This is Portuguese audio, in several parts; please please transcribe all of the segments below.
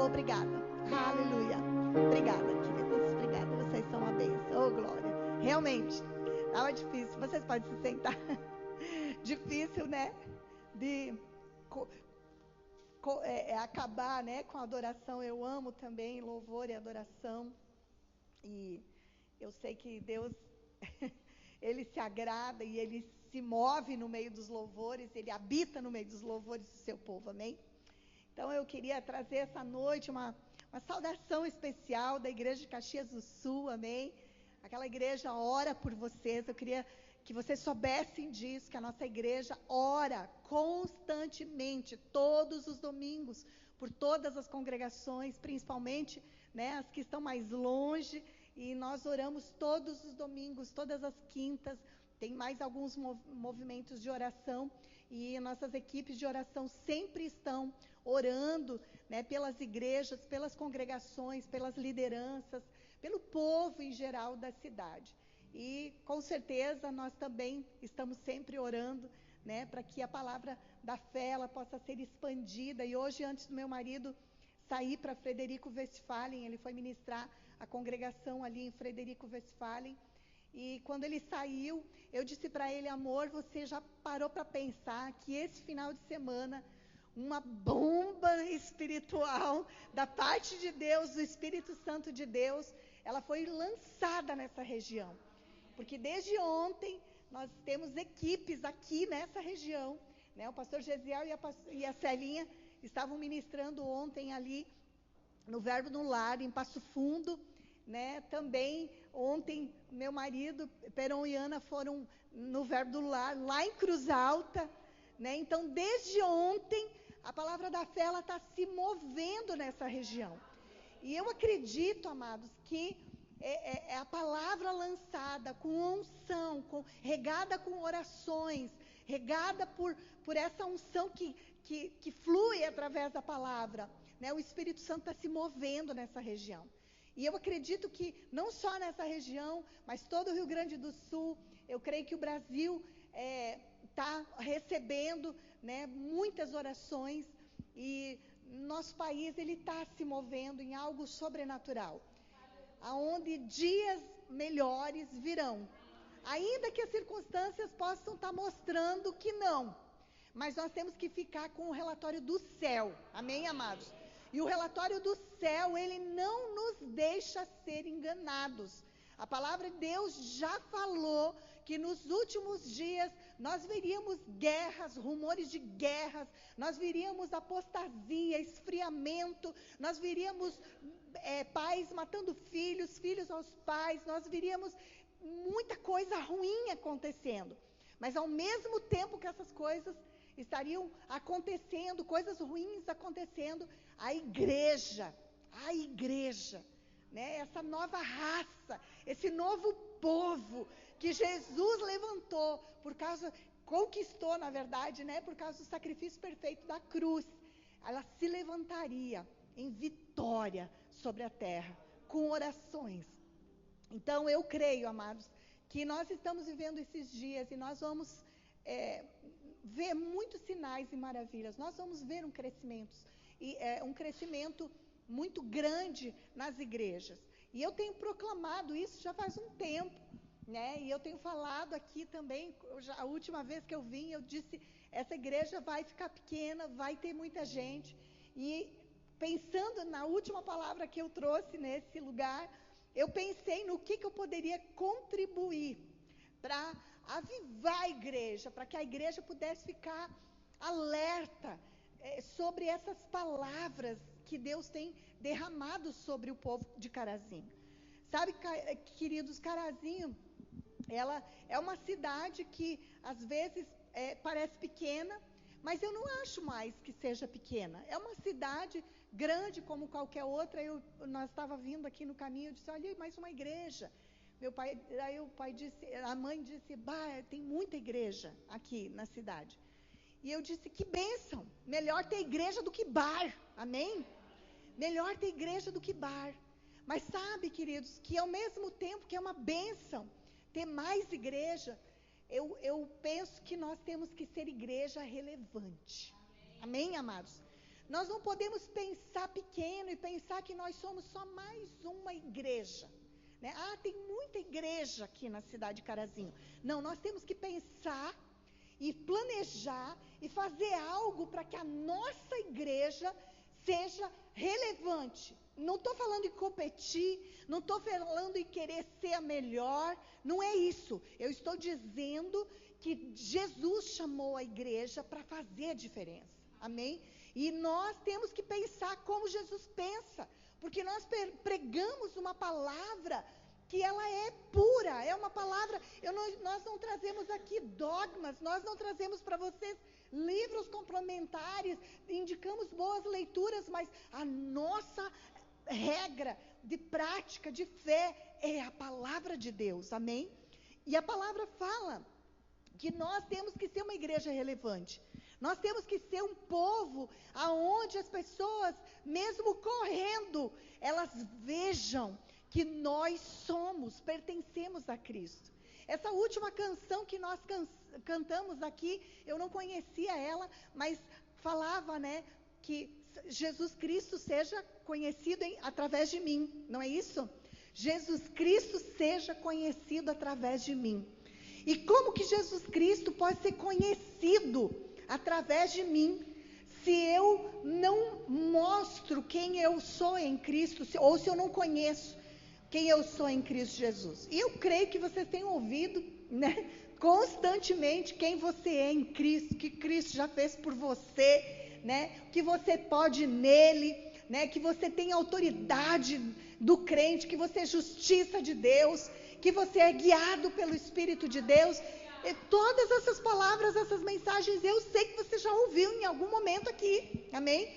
obrigada. Aleluia. Obrigada, queridos. Obrigada. Vocês são uma bênção. Oh, glória. Realmente, estava difícil. Vocês podem se sentar. Difícil, né? De acabar, né, com a adoração. Eu amo também louvor e adoração. E eu sei que Deus, Ele se agrada e Ele se move no meio dos louvores. Ele habita no meio dos louvores do seu povo. Amém? Então eu queria trazer essa noite uma saudação especial da igreja de Caxias do Sul, amém? Aquela igreja ora por vocês. Eu queria que vocês soubessem disso, que a nossa igreja ora constantemente, todos os domingos, por todas as congregações, principalmente, né, as que estão mais longe, e nós oramos todos os domingos, todas as quintas. Tem mais alguns movimentos de oração, e nossas equipes de oração sempre estão orando, né, pelas igrejas, pelas congregações, pelas lideranças, pelo povo em geral da cidade. E com certeza nós também estamos sempre orando, né, para que a palavra da fé ela possa ser expandida. E hoje, antes do meu marido sair para Frederico Westphalen, ele foi ministrar a congregação ali em Frederico Westphalen. E quando ele saiu, eu disse para ele: amor, você já parou para pensar que esse final de semana uma bomba espiritual da parte de Deus, do Espírito Santo de Deus, ela foi lançada nessa região? Porque desde ontem nós temos equipes aqui nessa região, né? O pastor Gesiel e a Celinha estavam ministrando ontem ali no Verbo no Lar, em Passo Fundo, né? Também ontem meu marido, Peron e Ana foram no Verbo do Lar, lá em Cruz Alta, né? Então desde ontem a palavra da fé ela está se movendo nessa região. E eu acredito, amados, que é a palavra lançada com unção, regada com orações, regada por essa unção que flui através da palavra, né? O Espírito Santo está se movendo nessa região. E eu acredito que não só nessa região, mas todo o Rio Grande do Sul, eu creio que o Brasil está recebendo, né, muitas orações, e nosso país ele está se movendo em algo sobrenatural, aonde dias melhores virão, ainda que as circunstâncias possam estar mostrando que não, mas nós temos que ficar com o relatório do céu, amém, amados? E o relatório do céu, ele não nos deixa ser enganados. A palavra de Deus já falou que nos últimos dias nós veríamos guerras, rumores de guerras, nós veríamos apostasia, esfriamento, nós veríamos pais matando filhos, filhos aos pais, nós veríamos muita coisa ruim acontecendo. Mas ao mesmo tempo que essas coisas estariam acontecendo, coisas ruins acontecendo, a igreja, né, essa nova raça, esse novo povo que Jesus levantou conquistou, na verdade, né, por causa do sacrifício perfeito da cruz, ela se levantaria em vitória sobre a terra, com orações. Então eu creio, amados, que nós estamos vivendo esses dias e nós vamos ver muitos sinais e maravilhas. Nós vamos ver um crescimento muito grande nas igrejas. E eu tenho proclamado isso já faz um tempo, né? E eu tenho falado aqui também, a última vez que eu vim, eu disse, essa igreja vai ficar pequena, vai ter muita gente. E pensando na última palavra que eu trouxe nesse lugar, eu pensei no que eu poderia contribuir para avivar a igreja, para que a igreja pudesse ficar alerta sobre essas palavras que Deus tem derramado sobre o povo de Carazinho. Sabe, queridos, Carazinho, ela é uma cidade que às vezes parece pequena, mas eu não acho mais que seja pequena. É uma cidade grande como qualquer outra. Nós estávamos vindo aqui no caminho, eu disse, olha, mais uma igreja. Aí a mãe disse, tem muita igreja aqui na cidade. E eu disse, que bênção, melhor ter igreja do que bar, amém? Melhor ter igreja do que bar. Mas sabe, queridos, que ao mesmo tempo que é uma bênção ter mais igreja, eu penso que nós temos que ser igreja relevante. Amém, amados? Nós não podemos pensar pequeno e pensar que nós somos só mais uma igreja, né? Tem muita igreja aqui na cidade de Carazinho. Não, nós temos que pensar e planejar e fazer algo para que a nossa igreja seja relevante. Não estou falando em competir, não estou falando em querer ser a melhor, não é isso. Eu estou dizendo que Jesus chamou a igreja para fazer a diferença, amém? E nós temos que pensar como Jesus pensa, porque nós pregamos uma palavra que ela é pura, é uma palavra, nós não trazemos aqui dogmas, nós não trazemos para vocês livros complementares, indicamos boas leituras, mas a nossa regra de prática, de fé, é a palavra de Deus, amém? E a palavra fala que nós temos que ser uma igreja relevante. Nós temos que ser um povo aonde as pessoas, mesmo correndo, elas vejam que nós pertencemos a Cristo. Essa última canção que nós cantamos aqui, eu não conhecia ela, mas falava, né, que Jesus Cristo seja conhecido através de mim, não é isso? Jesus Cristo seja conhecido através de mim. E como que Jesus Cristo pode ser conhecido através de mim, se eu não mostro quem eu sou em Cristo, ou se eu não conheço quem eu sou em Cristo Jesus? E eu creio que vocês têm ouvido, né, constantemente quem você é em Cristo, que Cristo já fez por você, né, que você pode nele, né, que você tem autoridade do crente, que você é justiça de Deus, que você é guiado pelo Espírito de Deus. E todas essas palavras, essas mensagens, eu sei que você já ouviu em algum momento aqui, amém?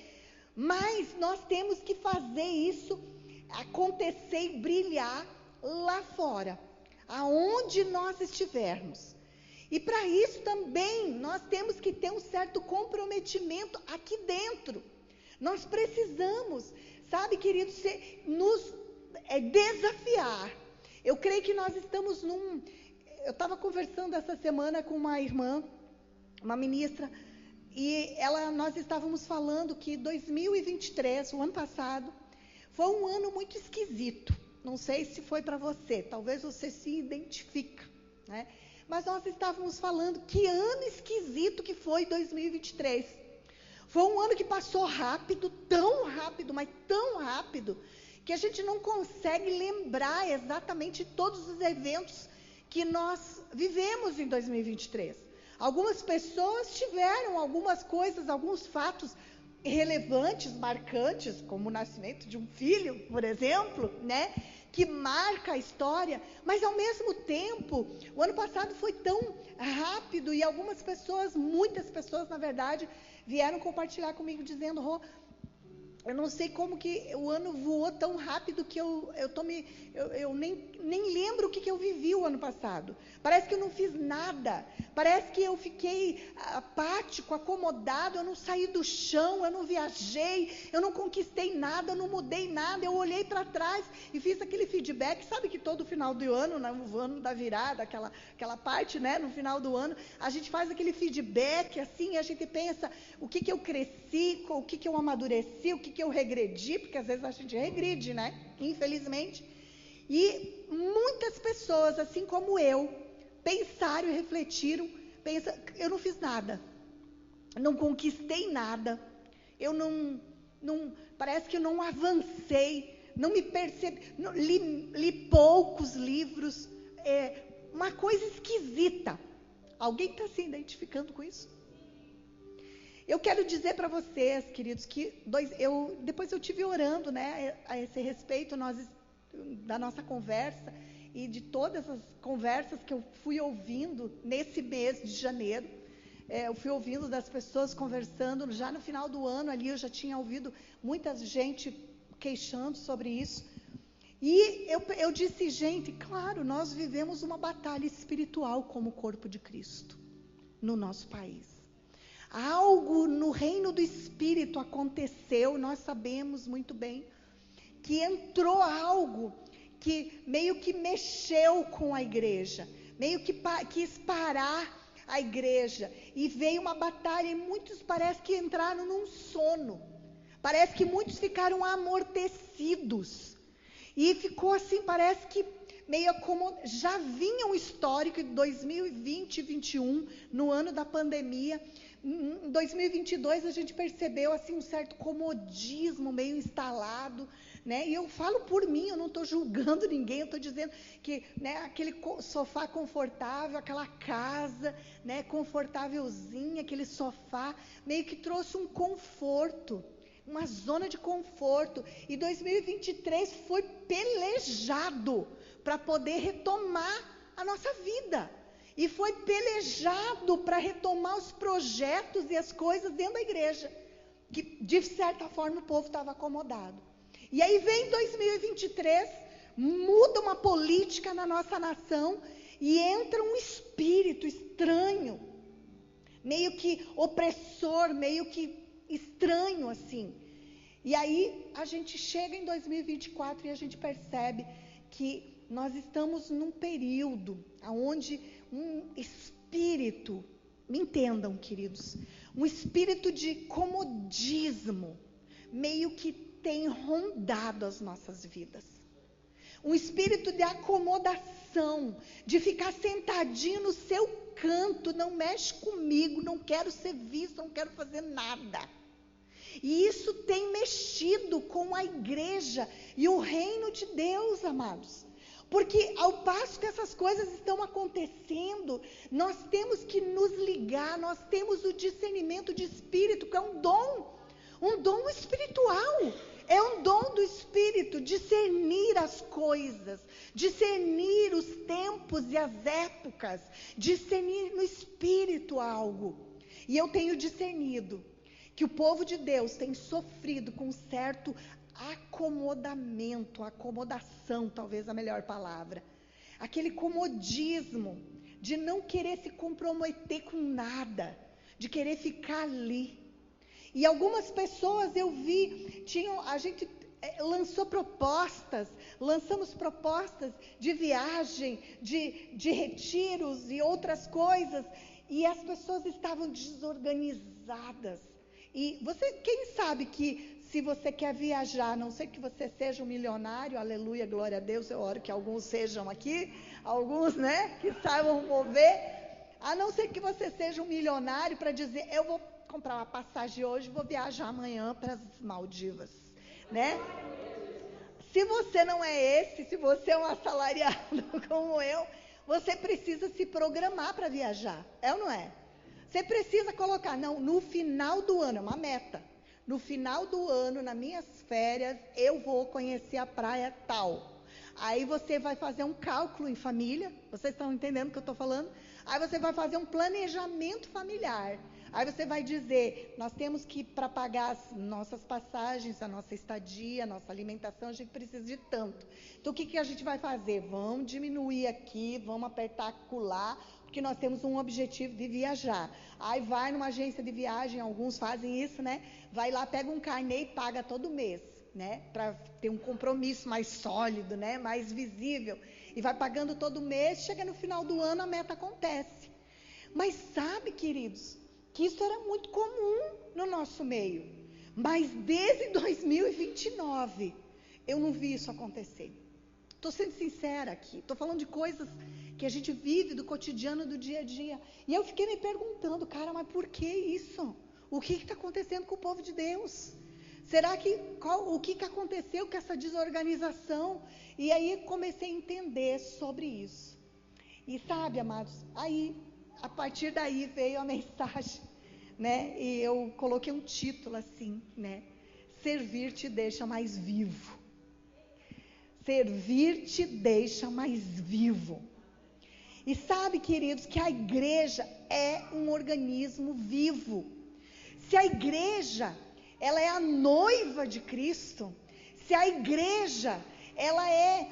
Mas nós temos que fazer isso acontecer e brilhar lá fora, aonde nós estivermos. E para isso também nós temos que ter um certo comprometimento aqui dentro. Nós precisamos, sabe, queridos, nos desafiar. Eu creio que nós estamos eu estava conversando essa semana com uma irmã, uma ministra, e nós estávamos falando que 2023, o ano passado, foi um ano muito esquisito. Não sei se foi para você, talvez você se identifique, né? Mas nós estávamos falando que ano esquisito que foi 2023. Foi um ano que passou rápido, tão rápido, mas tão rápido, que a gente não consegue lembrar exatamente todos os eventos que nós vivemos em 2023. Algumas pessoas tiveram algumas coisas, alguns fatos relevantes, marcantes, como o nascimento de um filho, por exemplo, né, que marca a história, mas ao mesmo tempo, o ano passado foi tão rápido e algumas pessoas, muitas pessoas, na verdade, vieram compartilhar comigo dizendo: Rô, eu não sei como que o ano voou tão rápido que eu nem lembro o que eu vivi o ano passado. Parece que eu não fiz nada. Parece que eu fiquei apático, acomodado, eu não saí do chão, eu não viajei, eu não conquistei nada, eu não mudei nada. Eu olhei para trás e fiz aquele feedback. Sabe que todo final do ano, o ano da virada, aquela parte, né, no final do ano, a gente faz aquele feedback, assim, a gente pensa o que eu cresci, o que eu amadureci, o que eu regredi, porque às vezes a gente regride, né? Infelizmente. E muitas pessoas, assim como eu, pensaram e refletiram, eu não fiz nada, não conquistei nada, eu parece que eu não avancei, não me percebi, li poucos livros, uma coisa esquisita. Alguém está se identificando com isso? Eu quero dizer para vocês, queridos, que depois eu tive orando, né, a esse respeito, da nossa conversa e de todas as conversas que eu fui ouvindo nesse mês de janeiro. Eu fui ouvindo das pessoas conversando, já no final do ano ali eu já tinha ouvido muita gente queixando sobre isso. E eu disse: gente, claro, nós vivemos uma batalha espiritual como corpo de Cristo no nosso país. Algo no reino do Espírito aconteceu, nós sabemos muito bem, que entrou algo que meio que mexeu com a igreja, meio que quis parar a igreja, e veio uma batalha, e muitos parece que entraram num sono, Parece que muitos ficaram amortecidos. E ficou assim, parece que meio como já vinha um histórico de 2020 e 2021, no ano da pandemia. Em 2022 a gente percebeu assim um certo comodismo meio instalado, né? E eu falo por mim, eu não estou julgando ninguém, eu estou dizendo que, né, aquele sofá confortável, aquela casa, né, confortávelzinha, aquele sofá, meio que trouxe um conforto, uma zona de conforto. E 2023 foi pelejado para poder retomar a nossa vida. E foi pelejado para retomar os projetos e as coisas dentro da igreja, que de certa forma o povo estava acomodado. E aí vem 2023, muda uma política na nossa nação e entra um espírito estranho, meio que opressor, meio que estranho assim. E aí a gente chega em 2024 e a gente percebe que nós estamos num período onde um espírito, me entendam, queridos, um espírito de comodismo meio que tem rondado as nossas vidas. Um espírito de acomodação, de ficar sentadinho no seu canto, não mexe comigo, não quero ser visto, não quero fazer nada. E isso tem mexido com a igreja e o reino de Deus, amados. Porque ao passo que essas coisas estão acontecendo, nós temos que nos ligar, nós temos o discernimento de espírito, que é um dom espiritual. É um dom do Espírito, discernir as coisas, discernir os tempos e as épocas, discernir no Espírito algo. E eu tenho discernido que o povo de Deus tem sofrido com um certo acomodação, talvez a melhor palavra. Aquele comodismo de não querer se comprometer com nada, de querer ficar ali. E algumas pessoas eu vi, a gente lançamos propostas de viagem, de retiros e outras coisas, e as pessoas estavam desorganizadas. E quem sabe que se você quer viajar, a não ser que você seja um milionário, aleluia, glória a Deus, eu oro que alguns sejam aqui, alguns, né, que saibam mover, a não ser que você seja um milionário para dizer, eu vou comprar uma passagem hoje e vou viajar amanhã para as Maldivas, né? Se você não é esse, se você é um assalariado como eu, você precisa se programar para viajar, é ou não é? Você precisa colocar, não, no final do ano, é uma meta, no final do ano, nas minhas férias, eu vou conhecer a praia tal. Aí você vai fazer um cálculo em família, vocês estão entendendo o que eu estou falando? Aí você vai fazer um planejamento familiar. Aí você vai dizer, nós temos que, para pagar as nossas passagens, a nossa estadia, a nossa alimentação, a gente precisa de tanto. Então, o que a gente vai fazer? Vamos diminuir aqui, vamos apertar acolá, porque nós temos um objetivo de viajar. Aí vai numa agência de viagem, alguns fazem isso, né? Vai lá, pega um carnê e paga todo mês, né? Para ter um compromisso mais sólido, né? Mais visível. E vai pagando todo mês, chega no final do ano, a meta acontece. Mas sabe, queridos, que isso era muito comum no nosso meio. Mas desde 2029, eu não vi isso acontecer. Estou sendo sincera aqui, estou falando de coisas que a gente vive do cotidiano, do dia a dia. E eu fiquei me perguntando, cara, mas por que isso? O que está acontecendo com o povo de Deus? Será que, o que aconteceu com essa desorganização? E aí comecei a entender sobre isso. E sabe, amados, aí, a partir daí veio a mensagem, né? E eu coloquei um título assim, né? Servir te deixa mais vivo. Servir te deixa mais vivo. E sabe, queridos, que a igreja é um organismo vivo. Se a igreja, ela é a noiva de Cristo, se a igreja, ela é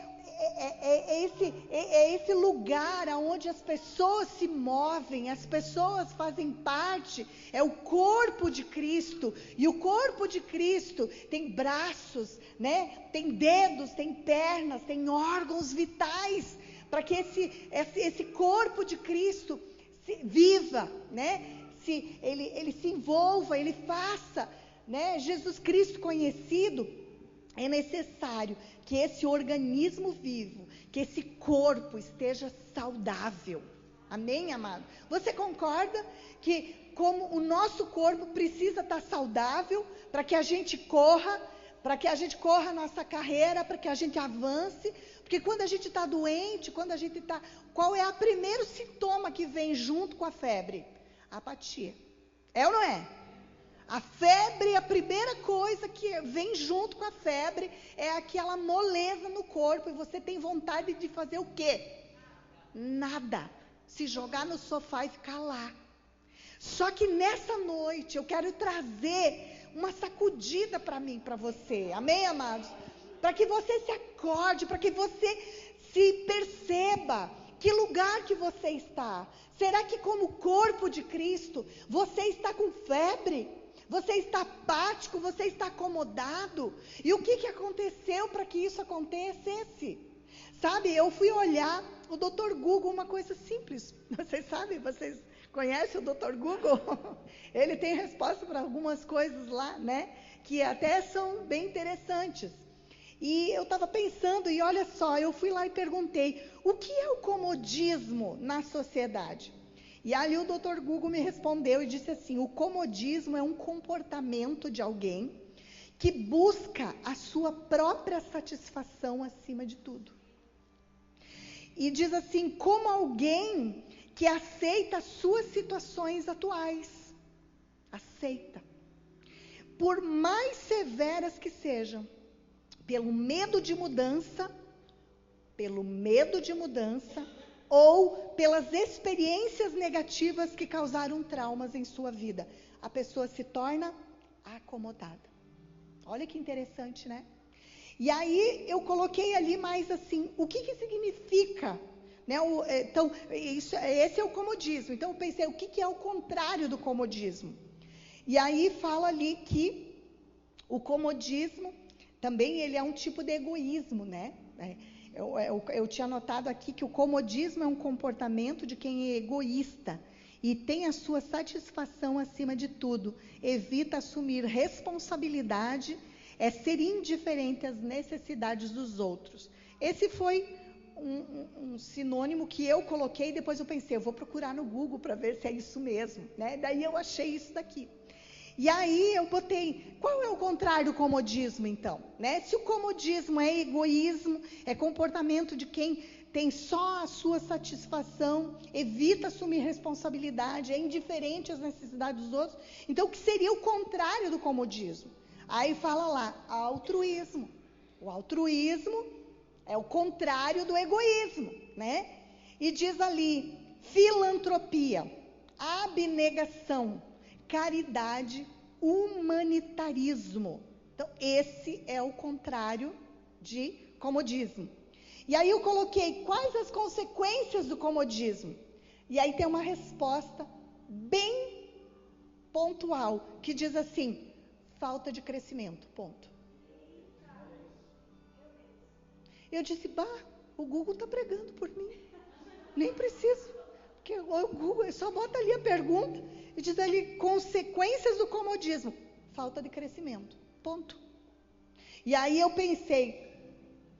esse lugar onde as pessoas se movem, as pessoas fazem parte, é o corpo de Cristo, e o corpo de Cristo tem braços, né? Tem dedos, tem pernas, tem órgãos vitais, para que esse corpo de Cristo viva, né? Ele se envolva, ele faça né, Jesus Cristo conhecido, é necessário que esse organismo vivo, que esse corpo esteja saudável. Amém, amado? Você concorda que como o nosso corpo precisa estar saudável para que a gente corra a nossa carreira, para que a gente avance? Porque quando a gente está doente, qual é o primeiro sintoma que vem junto com a febre? A apatia. É ou não é? A febre, a primeira coisa que vem junto com a febre é aquela moleza no corpo, e você tem vontade de fazer o quê? Nada. Se jogar no sofá e ficar lá. Só que nessa noite eu quero trazer uma sacudida para mim, para você. Amém, amados? Para que você se acorde, para que você se perceba que lugar que você está. Será que como corpo de Cristo, você está com febre? Você está apático? Você está acomodado? E o que aconteceu para que isso acontecesse? Sabe, eu fui olhar o Dr. Google, uma coisa simples. Vocês sabem, vocês conhecem o Dr. Google? Ele tem resposta para algumas coisas lá, né? Que até são bem interessantes. E eu estava pensando, e olha só, eu fui lá e perguntei, o que é o comodismo na sociedade? E ali o Dr. Google me respondeu e disse assim: o comodismo é um comportamento de alguém que busca a sua própria satisfação acima de tudo. E diz assim, como alguém que aceita as suas situações atuais. Aceita. Por mais severas que sejam, pelo medo de mudança, ou pelas experiências negativas que causaram traumas em sua vida, a pessoa se torna acomodada. Olha que interessante, né? E aí eu coloquei ali mais assim, o que significa, né? Então, esse é o comodismo. Então eu pensei, o que é o contrário do comodismo? E aí fala ali que o comodismo também ele é um tipo de egoísmo, né? Eu tinha notado aqui que o comodismo é um comportamento de quem é egoísta e tem a sua satisfação acima de tudo, evita assumir responsabilidade, é ser indiferente às necessidades dos outros. Esse foi um sinônimo que eu coloquei, depois eu pensei, eu vou procurar no Google para ver se é isso mesmo, né? Daí eu achei isso daqui. E aí eu botei, qual é o contrário do comodismo então? Né? Se o comodismo é egoísmo, é comportamento de quem tem só a sua satisfação, evita assumir responsabilidade, é indiferente às necessidades dos outros, então o que seria o contrário do comodismo? Aí fala lá, altruísmo. O altruísmo é o contrário do egoísmo, né? E diz ali, filantropia, abnegação, caridade, humanitarismo. Então, esse é o contrário de comodismo. E aí eu coloquei, quais as consequências do comodismo? E aí tem uma resposta bem pontual, que diz assim, falta de crescimento, ponto. Eu disse, o Google está pregando por mim. Nem preciso. Porque o Google só bota ali a pergunta e diz ali, consequências do comodismo. Falta de crescimento, ponto. E aí eu pensei,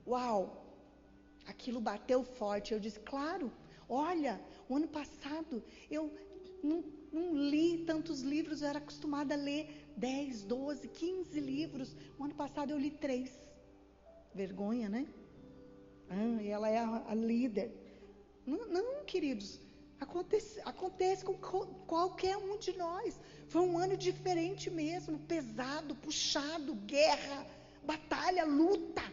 uau, aquilo bateu forte. Eu disse, claro, olha, o ano passado eu não li tantos livros, eu era acostumada a ler 10, 12, 15 livros. O ano passado eu li 3. Vergonha, né? E ela é a líder. Não, queridos, acontece com qualquer um de nós. Foi um ano diferente mesmo, pesado, puxado, guerra, batalha, luta.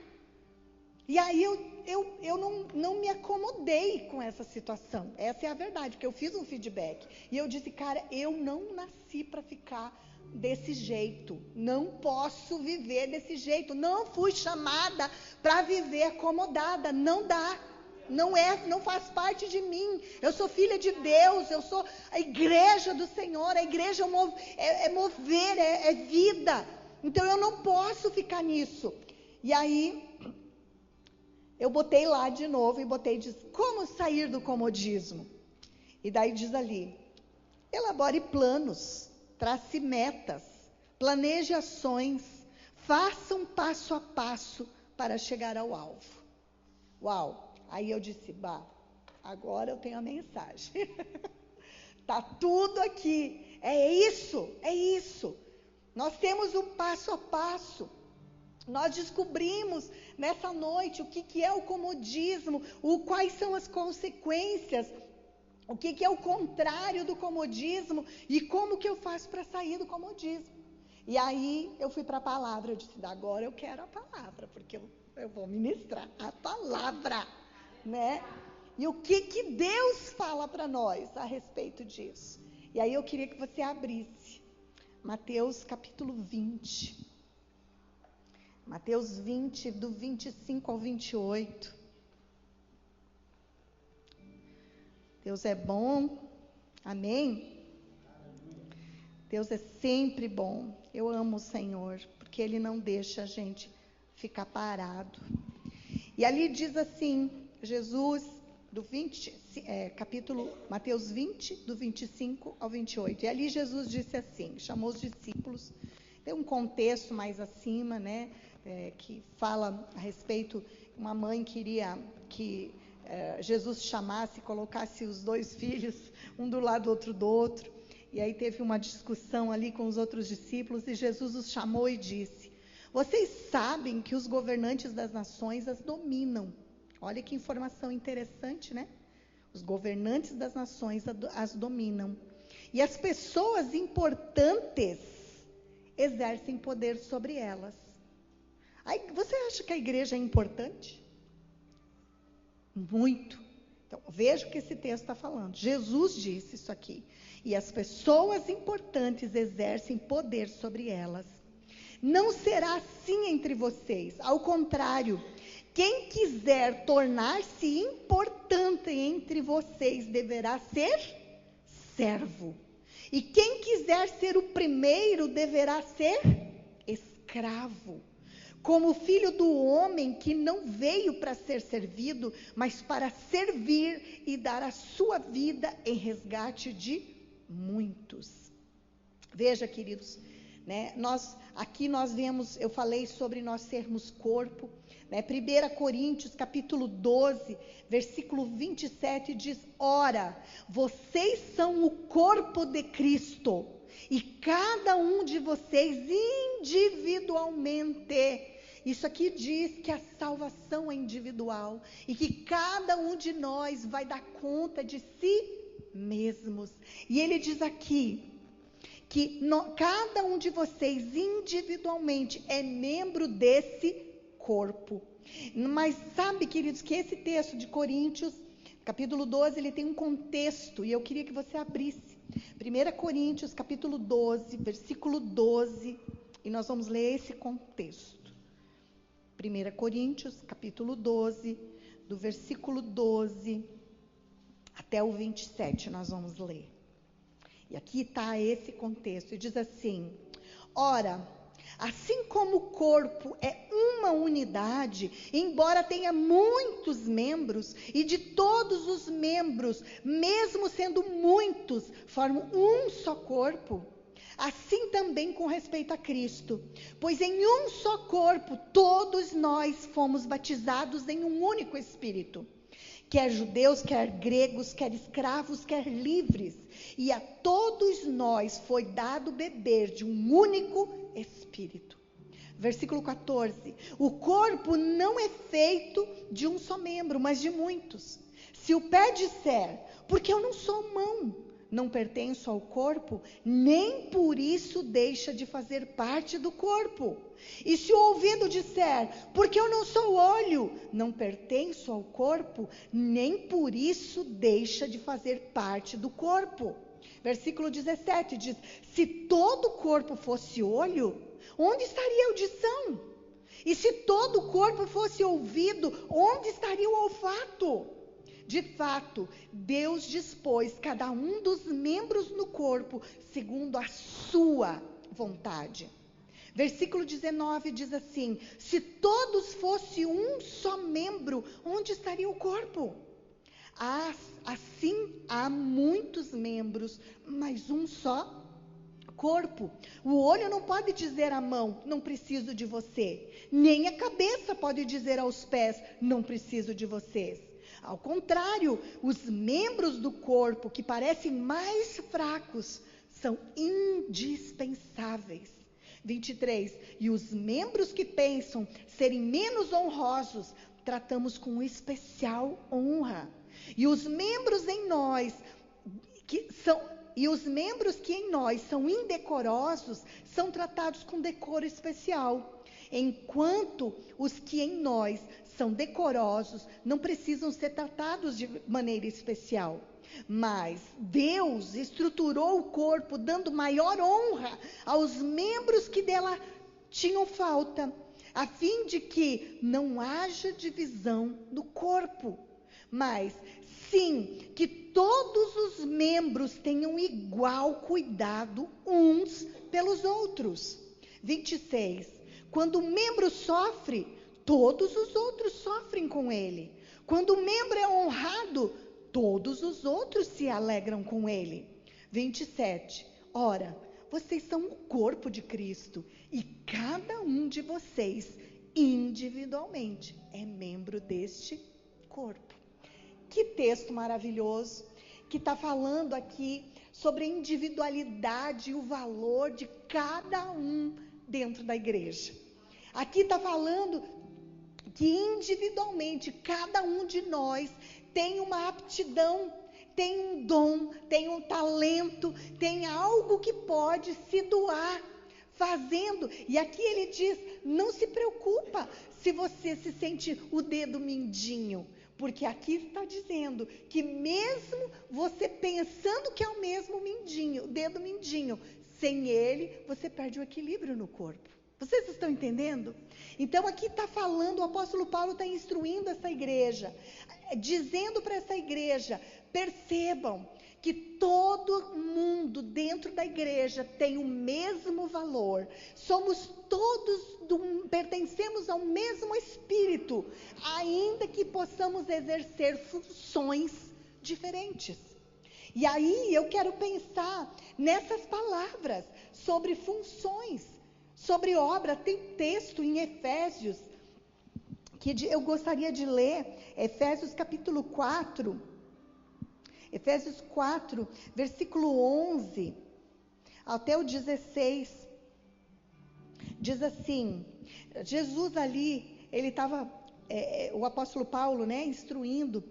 E aí eu não me acomodei com essa situação. Essa é a verdade, porque eu fiz um feedback. E eu disse, cara, eu não nasci para ficar desse jeito. Não posso viver desse jeito. Não fui chamada para viver acomodada. Não dá. Não faz parte de mim. Eu sou filha de Deus, eu sou a igreja do Senhor. A igreja é mover, é vida. Então eu não posso ficar nisso. E aí eu botei lá de novo e diz, como sair do comodismo? E daí diz ali, elabore planos, trace metas, planeje ações, faça um passo a passo para chegar ao alvo. Uau! Aí eu disse, agora eu tenho a mensagem. Está tudo aqui. É isso. Nós temos um passo a passo. Nós descobrimos nessa noite o que é o comodismo, quais são as consequências, o que é o contrário do comodismo e como que eu faço para sair do comodismo. E aí eu fui para a palavra, eu disse, agora eu quero a palavra, porque eu vou ministrar a palavra, né? E o que Deus fala para nós a respeito disso? E aí eu queria que você abrisse Mateus capítulo 20. Mateus 20, do 25 ao 28. Deus é bom, amém? Deus é sempre bom. Eu amo o Senhor, porque Ele não deixa a gente ficar parado. E ali diz assim, Jesus, Mateus 20, do 25 ao 28. E ali Jesus disse assim, chamou os discípulos, tem um contexto mais acima, né, que fala a respeito, uma mãe queria que Jesus chamasse, colocasse os 2 filhos, um do lado, outro do outro, e aí teve uma discussão ali com os outros discípulos, e Jesus os chamou e disse, vocês sabem que os governantes das nações as dominam. Olha que informação interessante, né? Os governantes das nações as dominam. E as pessoas importantes exercem poder sobre elas. Aí, você acha que a igreja é importante? Muito. Então, veja o que esse texto está falando. Jesus disse isso aqui. E as pessoas importantes exercem poder sobre elas. Não será assim entre vocês. Ao contrário, quem quiser tornar-se importante entre vocês deverá ser servo. E quem quiser ser o primeiro deverá ser escravo. Como filho do homem que não veio para ser servido, mas para servir e dar a sua vida em resgate de muitos. Veja, queridos, né, aqui nós vemos, eu falei sobre nós sermos corpo, né, 1 Coríntios capítulo 12, versículo 27 diz, ora, vocês são o corpo de Cristo, e cada um de vocês individualmente. Isso aqui diz que a salvação é individual e que cada um de nós vai dar conta de si mesmos. E ele diz aqui que cada um de vocês individualmente é membro desse corpo. Mas sabe, queridos, que esse texto de Coríntios, capítulo 12, ele tem um contexto, e eu queria que você abrisse. 1 Coríntios, capítulo 12, versículo 12, e nós vamos ler esse contexto. 1 Coríntios, capítulo 12, do versículo 12 até o 27, nós vamos ler. E aqui está esse contexto, e diz assim, ora, assim como o corpo é uma unidade, embora tenha muitos membros, e de todos os membros, mesmo sendo muitos, formam um só corpo, assim também com respeito a Cristo, pois em um só corpo todos nós fomos batizados em um único Espírito, quer judeus, quer gregos, quer escravos, quer livres, e a todos nós foi dado beber de um único Espírito. Versículo 14, o corpo não é feito de um só membro, mas de muitos. Se o pé disser, porque eu não sou mão, não pertenço ao corpo, nem por isso deixa de fazer parte do corpo. E se o ouvido disser, porque eu não sou olho, não pertenço ao corpo, nem por isso deixa de fazer parte do corpo. Versículo 17 diz, se todo o corpo fosse olho, onde estaria a audição? E se todo o corpo fosse ouvido, onde estaria o olfato? De fato, Deus dispôs cada um dos membros no corpo segundo a sua vontade. Versículo 19 diz assim, se todos fossem um só membro, onde estaria o corpo? Assim há muitos membros, mas um só corpo. O olho não pode dizer à mão, não preciso de você. Nem a cabeça pode dizer aos pés, não preciso de vocês. Ao contrário, os membros do corpo que parecem mais fracos são indispensáveis. 23. E os membros que pensam serem menos honrosos, tratamos com especial honra. E os membros em nós que em nós são indecorosos, são tratados com decoro especial. Enquanto os que em nós são decorosos, não precisam ser tratados de maneira especial. Mas Deus estruturou o corpo, dando maior honra aos membros que dela tinham falta, a fim de que não haja divisão no corpo, mas sim que todos os membros tenham igual cuidado uns pelos outros. 26. Quando o membro sofre, todos os outros sofrem com ele. Quando o membro é honrado, todos os outros se alegram com ele. 27. Ora, vocês são o corpo de Cristo e cada um de vocês, individualmente, é membro deste corpo. Que texto maravilhoso, que está falando aqui sobre a individualidade e o valor de cada um dentro da igreja. Aqui está falando que individualmente, cada um de nós tem uma aptidão, tem um dom, tem um talento, tem algo que pode se doar fazendo. E aqui ele diz, não se preocupa se você se sente o dedo mindinho, porque aqui está dizendo que mesmo você pensando que é o mesmo mindinho, o dedo mindinho, sem ele, você perde o equilíbrio no corpo. Vocês estão entendendo? Então aqui está falando, o apóstolo Paulo está instruindo essa igreja, dizendo para essa igreja, percebam que todo mundo dentro da igreja tem o mesmo valor. Somos todos, pertencemos ao mesmo Espírito, ainda que possamos exercer funções diferentes. E aí eu quero pensar nessas palavras sobre funções, sobre obra. Tem texto em Efésios que eu gostaria de ler, Efésios capítulo 4. Efésios 4, versículo 11 até o 16, diz assim, Jesus ali, ele estava, o apóstolo Paulo, né, instruindo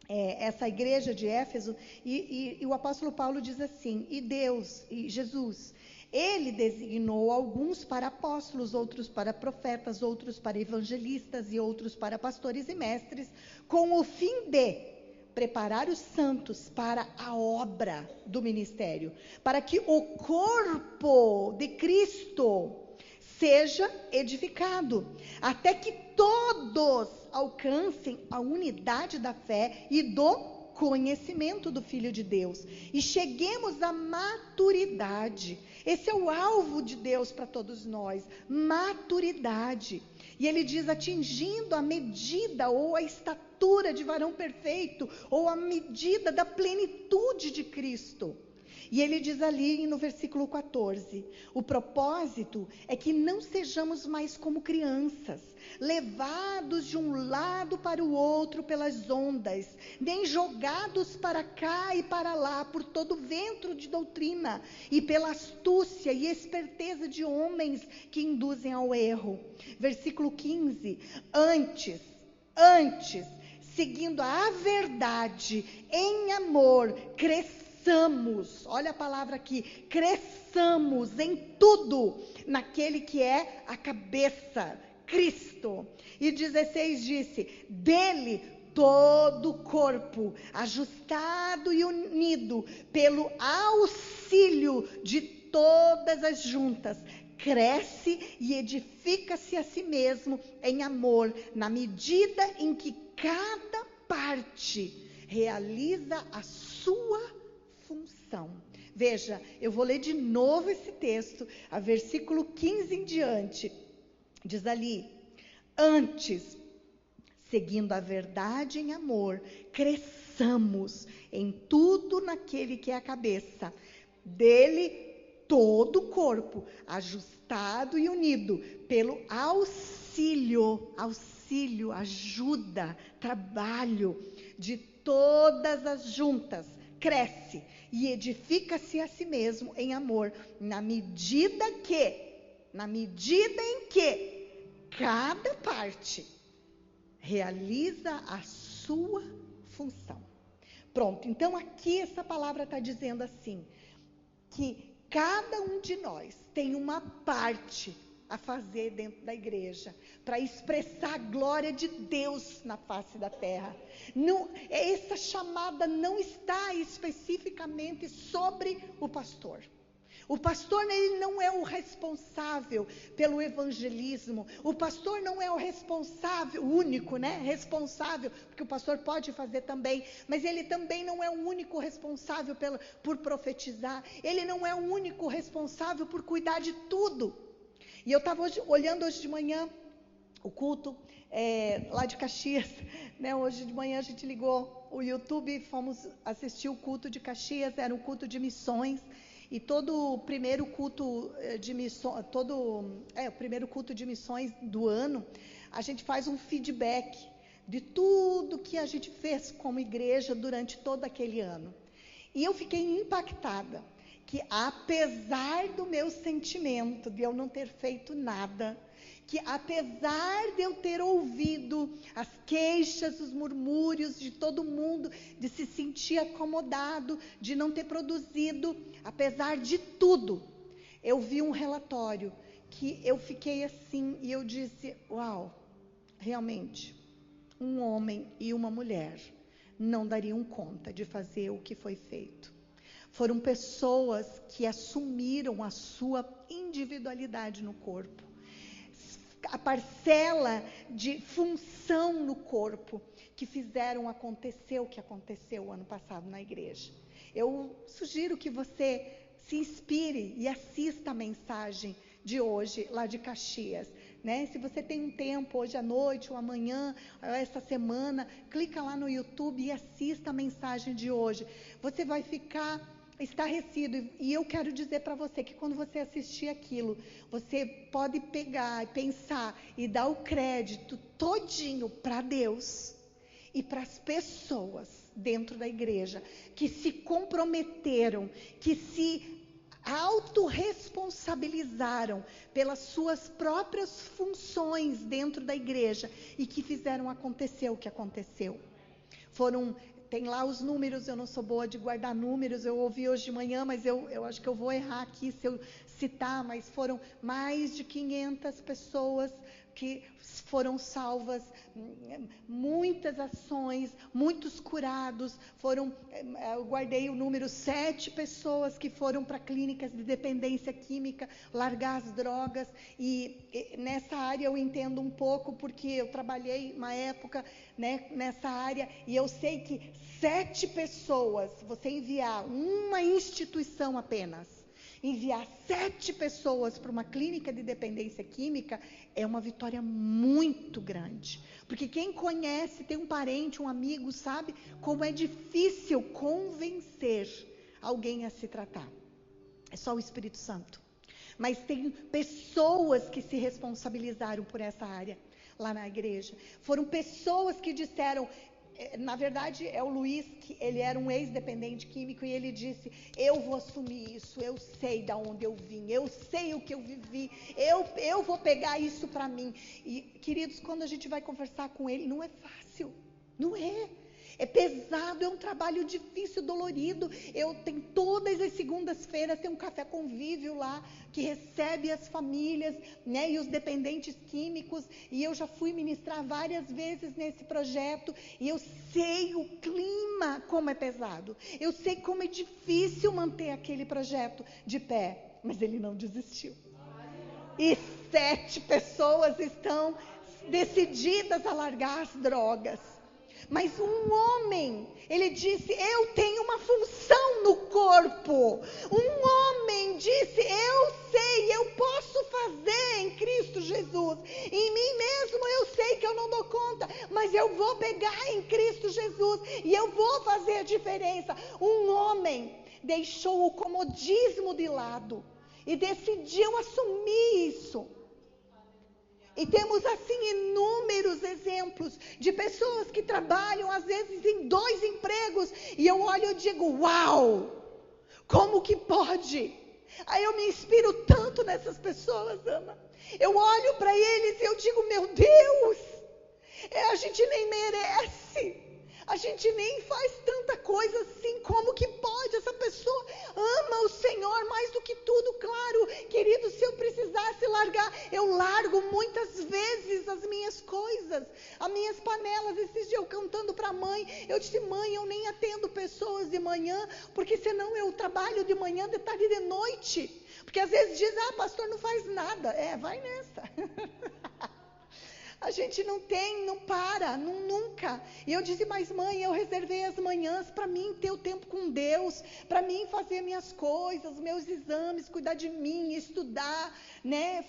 essa igreja de Éfeso, e o apóstolo Paulo diz assim, e Deus, e Jesus, ele designou alguns para apóstolos, outros para profetas, outros para evangelistas e outros para pastores e mestres, com o fim de preparar os santos para a obra do ministério, para que o corpo de Cristo seja edificado, até que todos alcancem a unidade da fé e do conhecimento do Filho de Deus, e cheguemos à maturidade. Esse é o alvo de Deus para todos nós, maturidade. E ele diz, atingindo a medida ou a estatura de varão perfeito, ou a medida da plenitude de Cristo. E ele diz ali no versículo 14, o propósito é que não sejamos mais como crianças, levados de um lado para o outro pelas ondas, nem jogados para cá e para lá por todo vento de doutrina, e pela astúcia e esperteza de homens que induzem ao erro. Versículo 15, antes, seguindo a verdade, em amor, cresçamos, olha a palavra aqui, cresçamos em tudo, naquele que é a cabeça, Cristo. E 16 disse, dele todo o corpo, ajustado e unido, pelo auxílio de todas as juntas, cresce e edifica-se a si mesmo em amor, na medida em que cada parte realiza a sua função. Veja, eu vou ler de novo esse texto, a versículo 15 em diante, diz ali, antes, seguindo a verdade em amor, cresçamos em tudo naquele que é a cabeça, dele todo o corpo, ajustado e unido pelo auxílio, ajuda, trabalho de todas as juntas, cresce e edifica-se a si mesmo em amor, na medida em que cada parte realiza a sua função. Pronto, então aqui essa palavra está dizendo assim, que cada um de nós tem uma parte a fazer dentro da igreja, para expressar a glória de Deus na face da terra. Não, essa chamada não está especificamente sobre o pastor. O pastor, ele não é o responsável pelo evangelismo. O pastor não é o responsável, único, responsável, porque o pastor pode fazer também, mas ele também não é o único responsável por profetizar. Ele não é o único responsável por cuidar de tudo. E eu estava olhando hoje de manhã o culto lá de Caxias, hoje de manhã a gente ligou o YouTube e fomos assistir o culto de Caxias, era um culto de missões. E todo o primeiro culto de missões, o primeiro culto de missões do ano, a gente faz um feedback de tudo que a gente fez como igreja durante todo aquele ano. E eu fiquei impactada, que apesar do meu sentimento de eu não ter feito nada, que apesar de eu ter ouvido as queixas, os murmúrios de todo mundo, de se sentir acomodado, de não ter produzido, apesar de tudo, eu vi um relatório que eu fiquei assim e eu disse, uau, realmente, um homem e uma mulher não dariam conta de fazer o que foi feito. Foram pessoas que assumiram a sua individualidade no corpo, a parcela de função no corpo, que fizeram acontecer o que aconteceu o ano passado na igreja. Eu sugiro que você se inspire e assista a mensagem de hoje, lá de Caxias. Se você tem um tempo, hoje à noite ou amanhã, essa semana, clica lá no YouTube e assista a mensagem de hoje. Você vai ficar estarrecido, e eu quero dizer para você que quando você assistir aquilo, você pode pegar e pensar e dar o crédito todinho para Deus e para as pessoas dentro da igreja que se comprometeram, que se autorresponsabilizaram pelas suas próprias funções dentro da igreja e que fizeram acontecer o que aconteceu. Tem lá os números, eu não sou boa de guardar números, eu ouvi hoje de manhã, mas eu acho que eu vou errar aqui se eu citar, mas foram mais de 500 pessoas que foram salvas, muitas ações, muitos curados, eu guardei o número 7 pessoas que foram para clínicas de dependência química, largar as drogas, e nessa área eu entendo um pouco, porque eu trabalhei uma época nessa área, e eu sei que 7 pessoas, você enviar uma instituição apenas, enviar 7 pessoas para uma clínica de dependência química é uma vitória muito grande. Porque quem conhece, tem um parente, um amigo, sabe como é difícil convencer alguém a se tratar. É só o Espírito Santo. Mas tem pessoas que se responsabilizaram por essa área lá na igreja. Foram pessoas que disseram... Na verdade, é o Luiz, que ele era um ex-dependente químico, e ele disse, eu vou assumir isso, eu sei de onde eu vim, eu sei o que eu vivi, eu vou pegar isso para mim. E, queridos, quando a gente vai conversar com ele, não é fácil, não é. É pesado, é um trabalho difícil, dolorido. Eu tenho todas as segundas-feiras, tem um café convívio lá, que recebe as famílias, e os dependentes químicos, e eu já fui ministrar várias vezes nesse projeto, e eu sei o clima, como é pesado. Eu sei como é difícil manter aquele projeto de pé, mas ele não desistiu. E 7 pessoas estão decididas a largar as drogas. Mas um homem, ele disse, eu tenho uma função no corpo. Um homem disse, eu sei, eu posso fazer em Cristo Jesus. Em mim mesmo eu sei que eu não dou conta, mas eu vou pegar em Cristo Jesus e eu vou fazer a diferença. Um homem deixou o comodismo de lado e decidiu assumir isso. E temos assim inúmeros exemplos de pessoas que trabalham às vezes em 2 empregos, e eu olho e digo, uau, como que pode? Aí eu me inspiro tanto nessas pessoas, Ana. Eu olho para eles e eu digo, meu Deus, a gente nem merece. A gente nem faz tanta coisa assim, como que pode? Essa pessoa ama o Senhor mais do que tudo, claro. Querido, se eu precisasse largar, eu largo muitas vezes as minhas coisas, as minhas panelas. Esses dias eu cantando para a mãe, eu disse, mãe, eu nem atendo pessoas de manhã, porque senão eu trabalho de manhã, de tarde e de noite. Porque às vezes diz, pastor não faz nada. Vai nessa. A gente não tem, não para, nunca. E eu disse, mas mãe, eu reservei as manhãs para mim ter o tempo com Deus, para mim fazer minhas coisas, meus exames, cuidar de mim, estudar, né?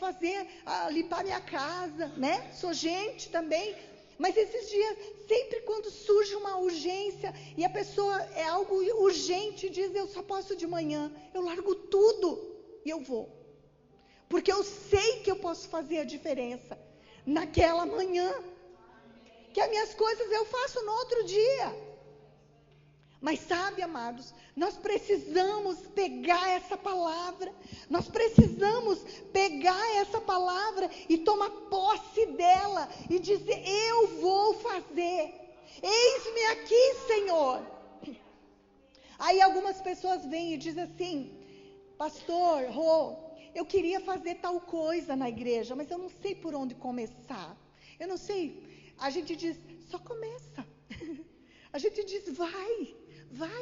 Limpar minha casa, né? Sou gente também. Mas esses dias, sempre quando surge uma urgência e a pessoa é algo urgente, diz, eu só posso de manhã, eu largo tudo e eu vou. Porque eu sei que eu posso fazer a diferença naquela manhã, que as minhas coisas eu faço no outro dia. Mas sabe, amados, nós precisamos pegar essa palavra, nós precisamos pegar essa palavra e tomar posse dela e dizer, eu vou fazer, eis-me aqui, Senhor. Aí algumas pessoas vêm e dizem assim, pastor, eu queria fazer tal coisa na igreja, mas eu não sei por onde começar. Eu não sei. A gente diz, só começa. A gente diz, vai,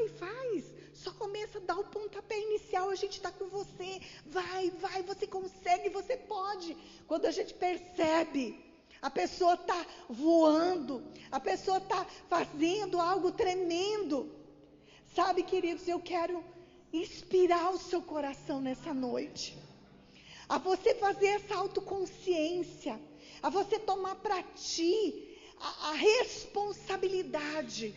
faz. Só começa, dá o pontapé inicial, a gente está com você. Vai, você consegue, você pode. Quando a gente percebe, a pessoa está voando, a pessoa está fazendo algo tremendo. Sabe, queridos, eu quero inspirar o seu coração nessa noite. A você fazer essa autoconsciência, a você tomar para ti a responsabilidade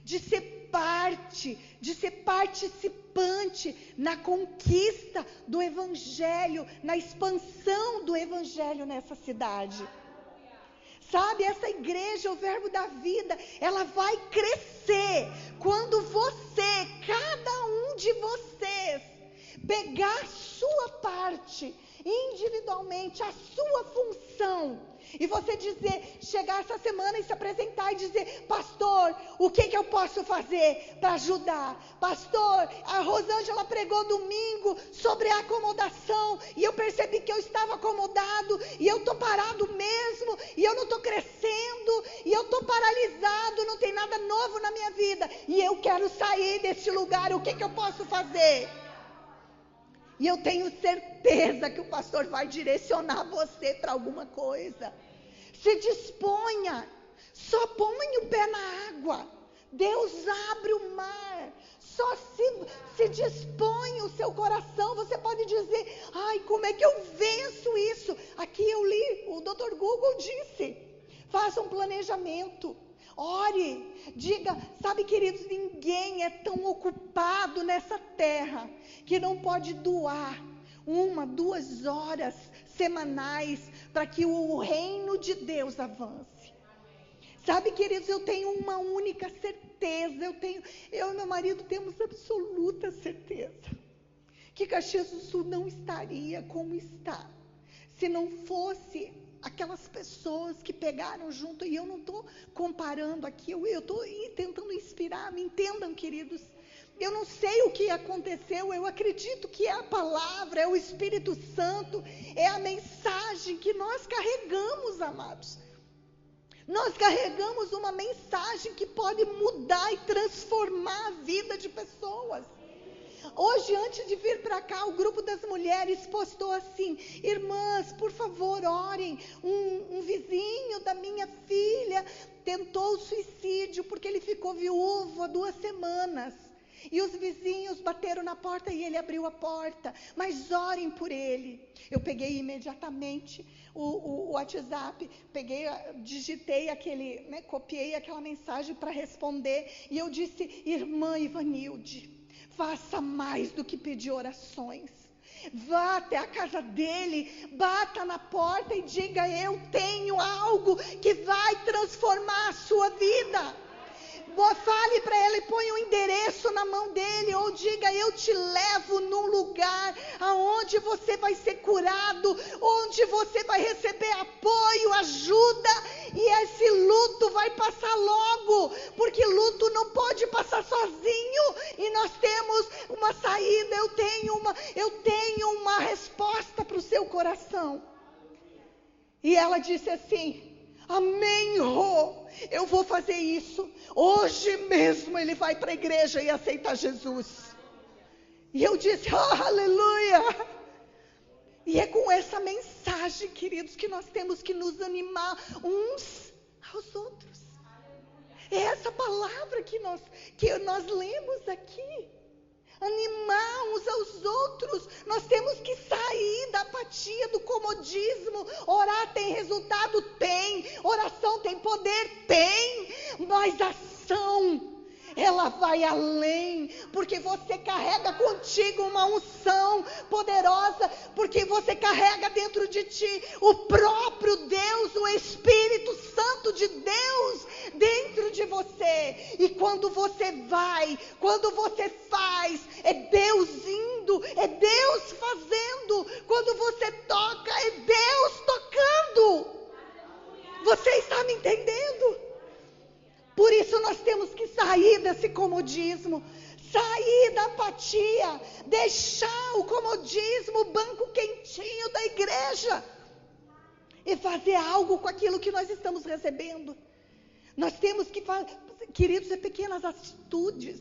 de ser parte, de ser participante na conquista do Evangelho, na expansão do Evangelho nessa cidade. Sabe, essa igreja, o Verbo da Vida, ela vai crescer quando você, cada um de vocês, pegar a sua parte, individualmente, a sua função, e você dizer, chegar essa semana e se apresentar e dizer, pastor, o que eu posso fazer para ajudar? Pastor, a Rosângela pregou domingo sobre a acomodação, e eu percebi que eu estava acomodado, e eu estou parado mesmo, e eu não estou crescendo, e eu estou paralisado, não tem nada novo na minha vida, e eu quero sair desse lugar, o que eu posso fazer? E eu tenho certeza que o pastor vai direcionar você para alguma coisa. Se disponha, só põe o pé na água. Deus abre o mar. Só se dispõe o seu coração. Você pode dizer, como é que eu venço isso? Aqui eu li, o Dr. Google disse, faça um planejamento. Ore, diga, sabe, queridos, ninguém é tão ocupado nessa terra que não pode doar 1, 2 horas semanais para que o reino de Deus avance. Sabe, queridos, eu tenho uma única certeza, eu e meu marido temos absoluta certeza que Caxias do Sul não estaria como está, se não fosse aquelas pessoas que pegaram junto, e eu não estou comparando aqui, eu estou tentando inspirar, me entendam, queridos. Eu não sei o que aconteceu, eu acredito que é a palavra, é o Espírito Santo, é a mensagem que nós carregamos, amados. Nós carregamos uma mensagem que pode mudar e transformar a vida de pessoas. Hoje, antes de vir para cá, o grupo das mulheres postou assim, irmãs, por favor, orem, um vizinho da minha filha tentou o suicídio, porque ele ficou viúvo há 2 semanas, e os vizinhos bateram na porta e ele abriu a porta, mas orem por ele. Eu peguei imediatamente o WhatsApp, digitei copiei aquela mensagem para responder, e eu disse, irmã Ivanilde, faça mais do que pedir orações. Vá até a casa dele, bata na porta e diga: eu tenho algo que vai transformar a sua vida. Fale para ele, põe um endereço na mão dele, ou diga: eu te levo num lugar aonde você vai ser curado, onde você vai receber apoio, ajuda, e esse luto vai passar logo, porque luto não pode passar sozinho, e nós temos uma saída. Eu tenho uma resposta para o seu coração. E ela disse assim: amém, Rô, eu vou fazer isso. Hoje mesmo ele vai para a igreja e aceitar Jesus. E eu disse: oh, aleluia. E é com essa mensagem, queridos, que nós temos que nos animar uns aos outros. É essa palavra que nós lemos aqui. Animar uns aos outros. Nós temos que sair da apatia, do comodismo. Orar tem resultado? Tem. Oração tem poder? Tem. Mas ação, ela vai além, porque você carrega contigo uma unção poderosa, porque você carrega dentro de ti o próprio Deus, o Espírito Santo de Deus dentro de você. E quando você vai, quando você faz, é Deus indo, é Deus fazendo. Quando você toca, é Deus tocando. Você está me entendendo? Por isso nós temos que sair desse comodismo, sair da apatia, deixar o comodismo, o banco quentinho da igreja, e fazer algo com aquilo que nós estamos recebendo. Nós temos que fazer, queridos, pequenas atitudes,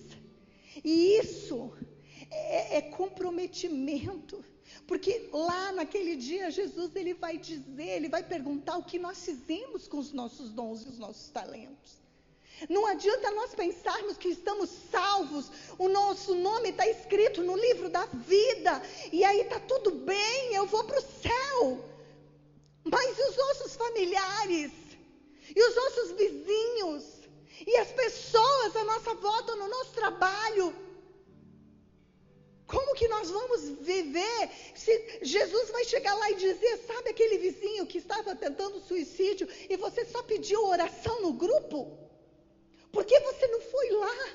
e isso é comprometimento. Porque lá naquele dia Jesus ele vai perguntar o que nós fizemos com os nossos dons e os nossos talentos. Não adianta nós pensarmos que estamos salvos, o nosso nome está escrito no livro da vida, e aí está tudo bem, eu vou para o céu. Mas e os nossos familiares? E os nossos vizinhos? E as pessoas à nossa volta, no nosso trabalho? Como que nós vamos viver se Jesus vai chegar lá e dizer: sabe aquele vizinho que estava tentando suicídio e você só pediu oração no grupo? Por que você não foi lá?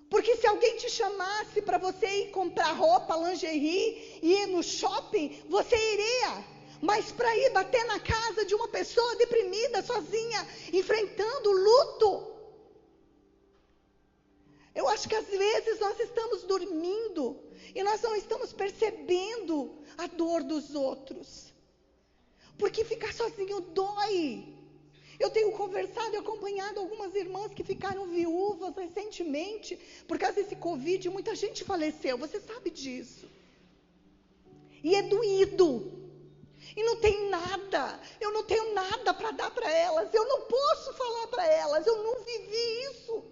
Porque se alguém te chamasse para você ir comprar roupa, lingerie, e ir no shopping, você iria. Mas para ir bater na casa de uma pessoa deprimida, sozinha, enfrentando o luto. Eu acho que às vezes nós estamos dormindo e nós não estamos percebendo a dor dos outros. Porque ficar sozinho dói. Eu tenho conversado e acompanhado algumas irmãs que ficaram viúvas recentemente, por causa desse Covid, muita gente faleceu, você sabe disso. E é doído. E não tem nada, eu não tenho nada para dar para elas, eu não posso falar para elas, eu não vivi isso.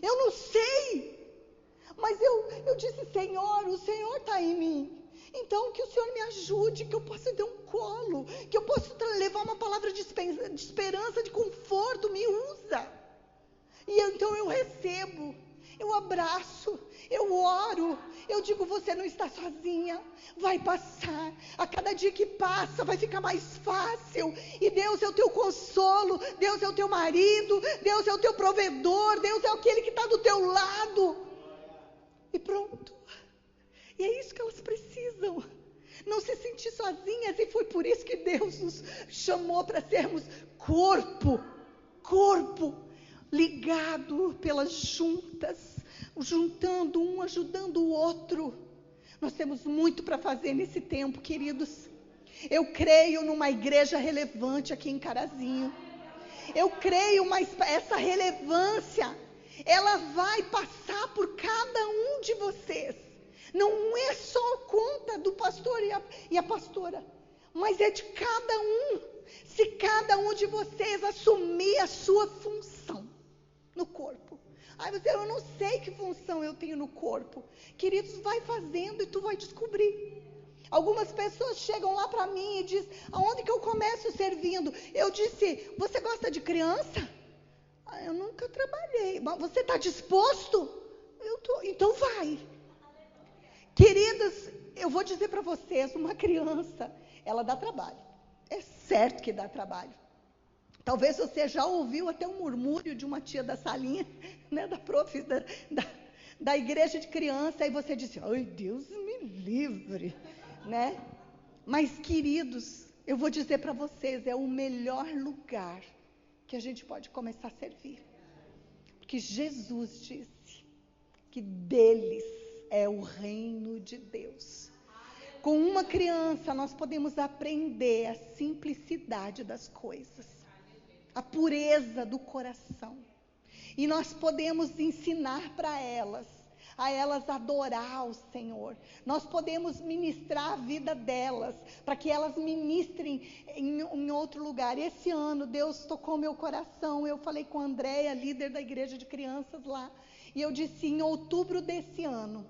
Eu não sei. Mas eu disse: Senhor, o Senhor está em mim. Então, que o Senhor me ajude, que eu possa dar um colo, que eu possa levar uma palavra de esperança, de conforto, me usa. E então eu recebo, eu abraço, eu oro, eu digo: você não está sozinha, vai passar. A cada dia que passa vai ficar mais fácil. E Deus é o teu consolo, Deus é o teu marido, Deus é o teu provedor, Deus é aquele que está do teu lado. E pronto. E é isso que elas precisam, não se sentir sozinhas. E foi por isso que Deus nos chamou para sermos corpo, ligado pelas juntas, juntando um, ajudando o outro. Nós temos muito para fazer nesse tempo, queridos. Eu creio numa igreja relevante aqui em Carazinho. Eu creio, mas essa relevância, ela vai passar por cada um de vocês. Não é só conta do pastor e a pastora, mas é de cada um. Se cada um de vocês assumir a sua função no corpo. Eu não sei que função eu tenho no corpo. Queridos, vai fazendo e tu vai descobrir. Algumas pessoas chegam lá para mim e dizem: aonde que eu começo servindo? Eu disse: você gosta de criança? Eu nunca trabalhei. Mas você está disposto? Eu tô. Então vai. Queridas, eu vou dizer para vocês, uma criança, ela dá trabalho. É certo que dá trabalho. Talvez você já ouviu até um murmúrio de uma tia da salinha, né, da igreja de criança, aí você disse, ai, Deus me livre, né? Mas, queridos, eu vou dizer para vocês, é o melhor lugar que a gente pode começar a servir. Porque Jesus disse que deles é o reino de Deus. Com uma criança, nós podemos aprender a simplicidade das coisas, a pureza do coração. E nós podemos ensinar para elas, a elas adorar o Senhor. Nós podemos ministrar a vida delas, para que elas ministrem em outro lugar. Esse ano, Deus tocou meu coração. Eu falei com a Andréia, líder da igreja de crianças lá, e eu disse, em outubro desse ano,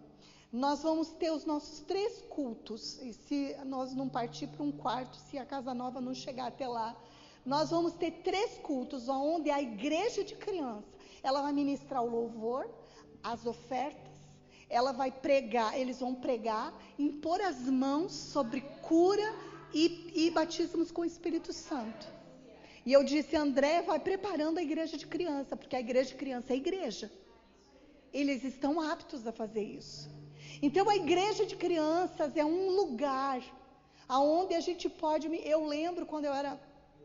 nós vamos ter os nossos 3 cultos, e se nós não partir para um quarto, se a Casa Nova não chegar até lá, nós vamos ter 3 cultos, onde a igreja de criança, ela vai ministrar o louvor, as ofertas, ela vai pregar, eles vão pregar, impor as mãos sobre cura e batismos com o Espírito Santo. E eu disse, André, vai preparando a igreja de criança, porque a igreja de criança é igreja. Eles estão aptos a fazer isso. Então, a igreja de crianças é um lugar onde a gente pode... Eu lembro quando eu era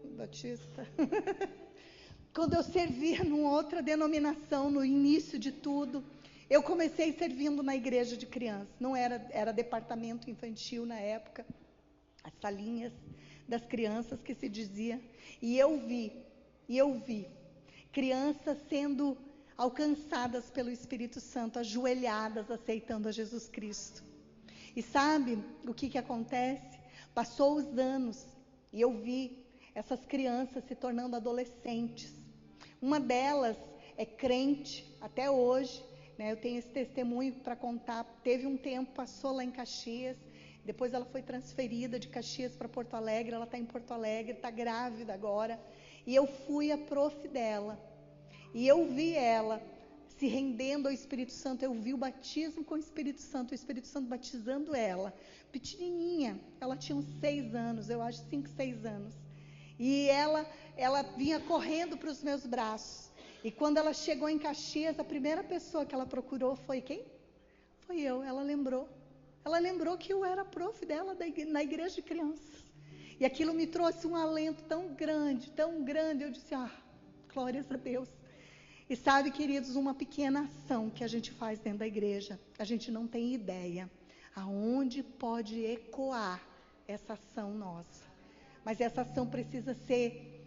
batista, quando eu servia numa outra denominação, no início de tudo, eu comecei servindo na igreja de crianças. Não era departamento infantil na época, as salinhas das crianças que se dizia. E eu vi crianças sendo alcançadas pelo Espírito Santo, ajoelhadas, aceitando a Jesus Cristo. E sabe o que acontece? Passou os anos e eu vi essas crianças se tornando adolescentes. Uma delas é crente até hoje, né? Eu tenho esse testemunho para contar. Teve um tempo, passou lá em Caxias, depois ela foi transferida de Caxias para Porto Alegre, ela está em Porto Alegre, está grávida agora, e eu fui a prof dela. E eu vi ela se rendendo ao Espírito Santo, eu vi o batismo com o Espírito Santo batizando ela, pequenininha, ela tinha uns 6 anos, eu acho 5, 6 anos, e ela vinha correndo para os meus braços, e quando ela chegou em Caxias, a primeira pessoa que ela procurou foi quem? Foi eu. Ela lembrou que eu era prof dela na igreja de crianças, e aquilo me trouxe um alento tão grande, eu disse, glórias a Deus. E sabe, queridos, uma pequena ação que a gente faz dentro da igreja, a gente não tem ideia aonde pode ecoar essa ação nossa. Mas essa ação precisa ser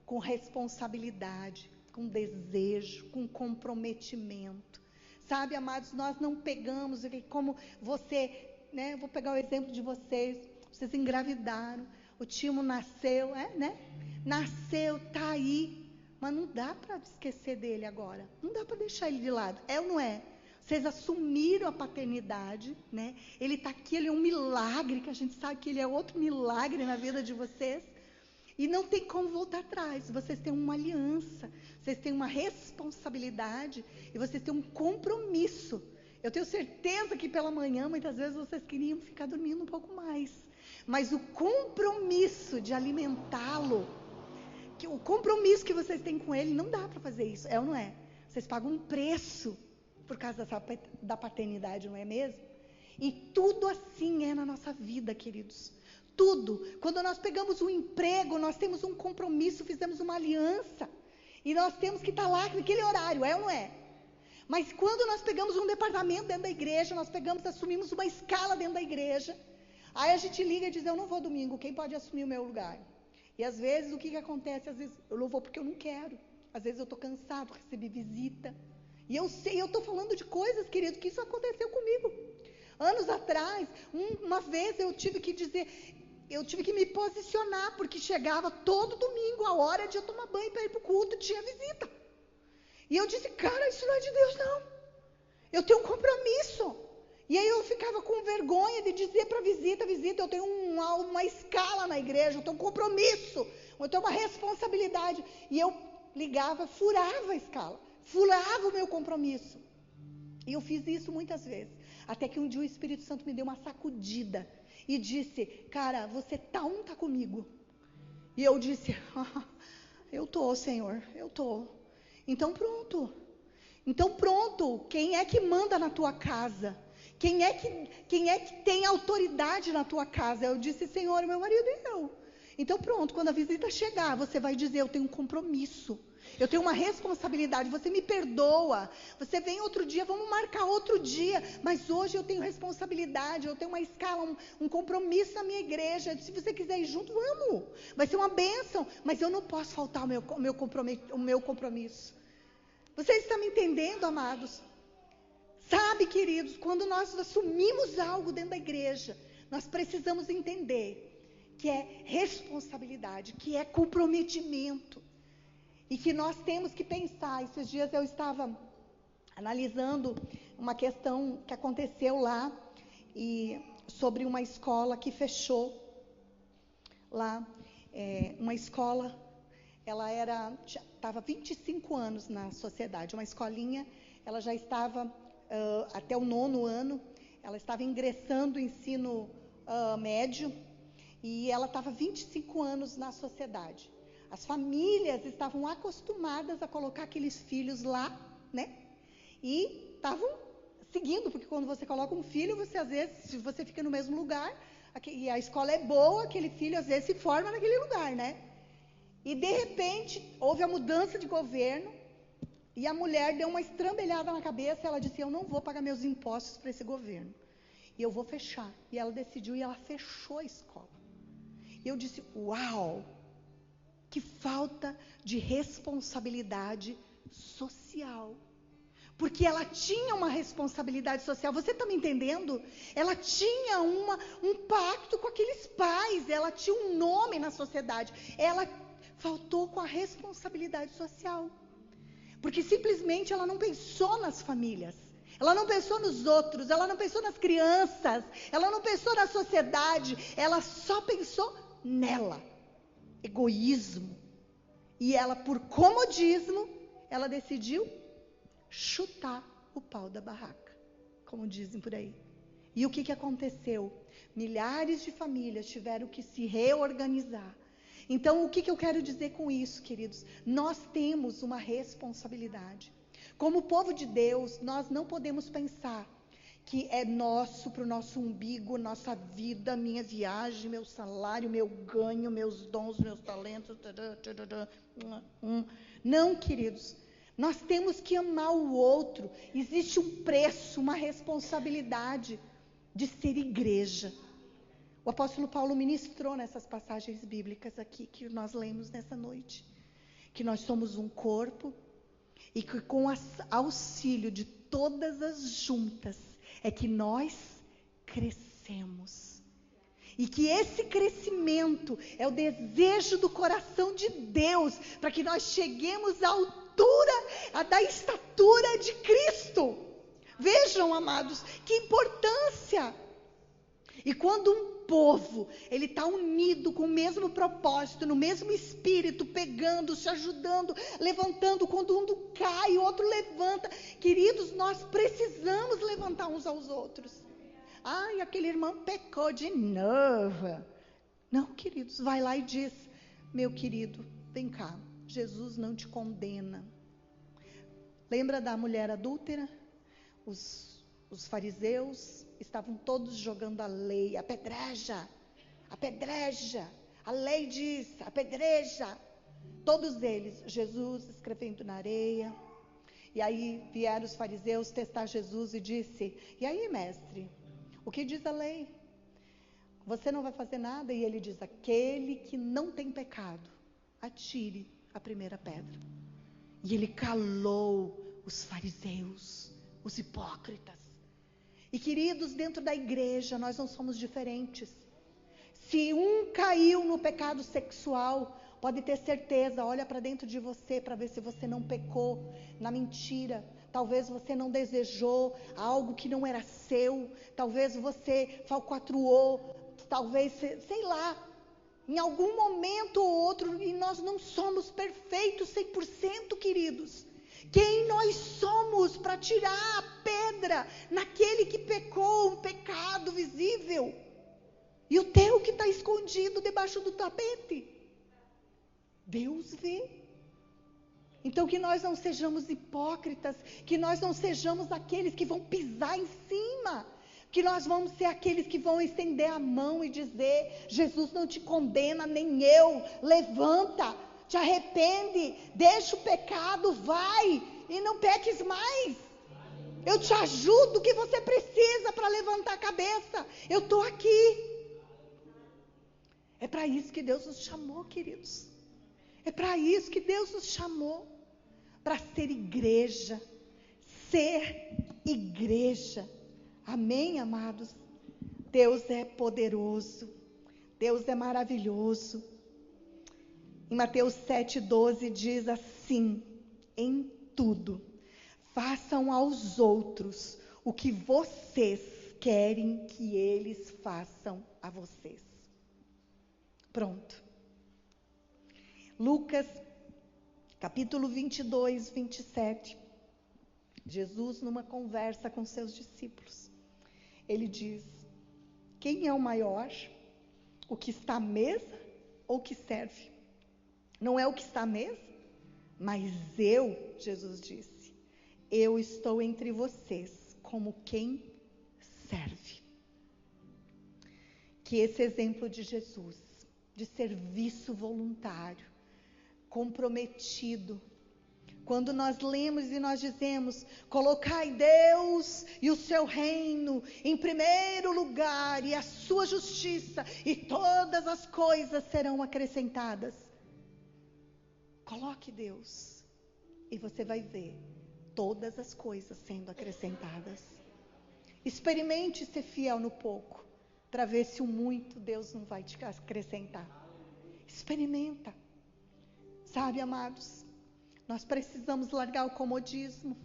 com responsabilidade, com desejo, com comprometimento. Sabe, amados, nós não pegamos, como você, né? Eu vou pegar o exemplo de vocês engravidaram, o Timo nasceu, Nasceu, tá aí. Mas não dá para esquecer dele agora. Não dá para deixar ele de lado. É ou não é? Vocês assumiram a paternidade, né? Ele está aqui, ele é um milagre, que a gente sabe que ele é outro milagre na vida de vocês. E não tem como voltar atrás. Vocês têm uma aliança, vocês têm uma responsabilidade e vocês têm um compromisso. Eu tenho certeza que pela manhã, muitas vezes, vocês queriam ficar dormindo um pouco mais. Mas o compromisso de alimentá-lo, o compromisso que vocês têm com ele, não dá para fazer isso, é ou não é? Vocês pagam um preço por causa da paternidade, não é mesmo? E tudo assim é na nossa vida, queridos. Tudo. Quando nós pegamos um emprego, nós temos um compromisso, fizemos uma aliança. E nós temos que estar lá naquele horário, é ou não é? Mas quando nós pegamos um departamento dentro da igreja, assumimos uma escala dentro da igreja, aí a gente liga e diz, eu não vou domingo, quem pode assumir o meu lugar? E às vezes, o que acontece? Às vezes, eu não vou porque eu não quero. Às vezes, eu estou cansado, recebi visita. E eu estou falando de coisas, querido, que isso aconteceu comigo. Anos atrás, uma vez eu tive que me posicionar, porque chegava todo domingo, a hora de eu tomar banho para ir para o culto, tinha visita. E eu disse, cara, isso não é de Deus, não. Eu tenho um compromisso. E aí eu ficava com vergonha de dizer para a visita, eu tenho uma escala na igreja, eu tenho um compromisso, eu tenho uma responsabilidade. E eu ligava, furava a escala, furava o meu compromisso. E eu fiz isso muitas vezes. Até que um dia o Espírito Santo me deu uma sacudida e disse, cara, você tá ou não tá comigo? E eu disse, eu tô, Senhor, eu tô. Então pronto. Quem é que manda na tua casa? Quem é que tem autoridade na tua casa? Eu disse, Senhor, meu marido e eu. Então pronto, quando a visita chegar, você vai dizer, eu tenho um compromisso. Eu tenho uma responsabilidade, você me perdoa. Você vem outro dia, vamos marcar outro dia. Mas hoje eu tenho responsabilidade, eu tenho uma escala, um compromisso na minha igreja. Se você quiser ir junto, vamos. Vai ser uma bênção, mas eu não posso faltar o meu compromisso. Vocês estão me entendendo, amados? Sabe, queridos, quando nós assumimos algo dentro da igreja, nós precisamos entender que é responsabilidade, que é comprometimento. E que nós temos que pensar. Esses dias eu estava analisando uma questão que aconteceu lá, sobre uma escola que fechou lá. Uma escola, ela estava 25 anos na sociedade. Uma escolinha, ela já estava até o 9º ano, ela estava ingressando no ensino médio, e ela estava 25 anos na sociedade. As famílias estavam acostumadas a colocar aqueles filhos lá, né? E estavam seguindo, porque quando você coloca um filho, você às vezes, se você fica no mesmo lugar, e a escola é boa, aquele filho às vezes se forma naquele lugar, né? E de repente, houve a mudança de governo, e a mulher deu uma estrambelhada na cabeça, ela disse, eu não vou pagar meus impostos para esse governo, e eu vou fechar. E ela decidiu, e ela fechou a escola. E eu disse, uau! Que falta de responsabilidade social. Porque ela tinha uma responsabilidade social. Você está me entendendo? Ela tinha um pacto com aqueles pais. Ela tinha um nome na sociedade. Ela faltou com a responsabilidade social. Porque simplesmente ela não pensou nas famílias. Ela não pensou nos outros. Ela não pensou nas crianças. Ela não pensou na sociedade. Ela só pensou nela. Egoísmo. E ela, por comodismo, ela decidiu chutar o pau da barraca, como dizem por aí. E o que aconteceu? Milhares de famílias tiveram que se reorganizar. Então, o que eu quero dizer com isso, queridos? Nós temos uma responsabilidade. Como povo de Deus, nós não podemos pensar que é nosso, para o nosso umbigo, nossa vida, minha viagem, meu salário, meu ganho, meus dons, meus talentos. Não, queridos. Nós temos que amar o outro. Existe um preço, uma responsabilidade de ser igreja. O apóstolo Paulo ministrou nessas passagens bíblicas aqui, que nós lemos nessa noite. Que nós somos um corpo e que com auxílio de todas as juntas, é que nós crescemos. E que esse crescimento é o desejo do coração de Deus, para que nós cheguemos à altura, da estatura de Cristo. Vejam, amados, que importância. E quando um povo, ele está unido com o mesmo propósito, no mesmo espírito, pegando, se ajudando, levantando, quando um cai, o outro levanta. Queridos, nós precisamos levantar uns aos outros. Ai, aquele irmão pecou de novo. Não, queridos, vai lá e diz, meu querido, vem cá, Jesus não te condena. Lembra da mulher adúltera? Os fariseus estavam todos jogando a lei, apedreja, a lei diz, apedreja, todos eles, Jesus escrevendo na areia. E aí vieram os fariseus testar Jesus e disse, e aí, mestre, o que diz a lei? Você não vai fazer nada? E ele diz, aquele que não tem pecado, atire a primeira pedra. E ele calou os fariseus, os hipócritas. E queridos, dentro da igreja, nós não somos diferentes. Se um caiu no pecado sexual, pode ter certeza, olha para dentro de você, para ver se você não pecou na mentira. Talvez você não desejou algo que não era seu. Talvez você falcatruou. Talvez, sei lá, em algum momento ou outro, e nós não somos perfeitos 100%, queridos. Quem nós somos para tirar a pedra naquele que pecou, um pecado visível? E o teu que está escondido debaixo do tapete? Deus vê. Então que nós não sejamos hipócritas, que nós não sejamos aqueles que vão pisar em cima, que nós vamos ser aqueles que vão estender a mão e dizer: Jesus não te condena, nem eu, levanta, te arrepende, deixa o pecado, vai e não peques mais. Eu te ajudo o que você precisa para levantar a cabeça, eu estou aqui. É para isso que Deus nos chamou, queridos. É para isso que Deus nos chamou, para ser igreja, amém, amados? Deus é poderoso, Deus é maravilhoso. Em Mateus 7,12 diz assim: em tudo, façam aos outros o que vocês querem que eles façam a vocês. Pronto. Lucas, capítulo 22, 27. Jesus, numa conversa com seus discípulos, ele diz: quem é o maior? O que está à mesa ou o que serve? Não é o que está à mesa, mas eu, Jesus disse, eu estou entre vocês como quem serve. Que esse exemplo de Jesus, de serviço voluntário, comprometido, quando nós lemos e nós dizemos: colocai Deus e o seu reino em primeiro lugar e a sua justiça, e todas as coisas serão acrescentadas. Coloque Deus e você vai ver todas as coisas sendo acrescentadas. Experimente ser fiel no pouco, para ver se o muito Deus não vai te acrescentar. Experimenta. Sabe, amados, nós precisamos largar o comodismo.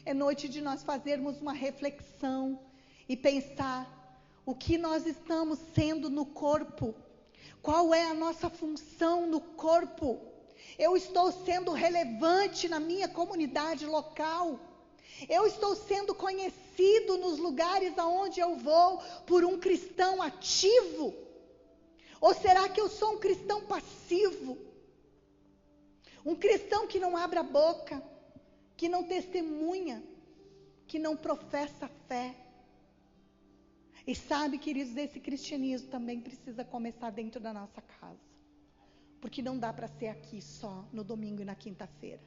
É noite de nós fazermos uma reflexão e pensar o que nós estamos sendo no corpo. Qual é a nossa função no corpo? Eu estou sendo relevante na minha comunidade local? Eu estou sendo conhecido nos lugares aonde eu vou por um cristão ativo? Ou será que eu sou um cristão passivo? Um cristão que não abre a boca, que não testemunha, que não professa fé. E sabe, queridos, esse cristianismo também precisa começar dentro da nossa casa. Porque não dá para ser aqui só no domingo e na quinta-feira.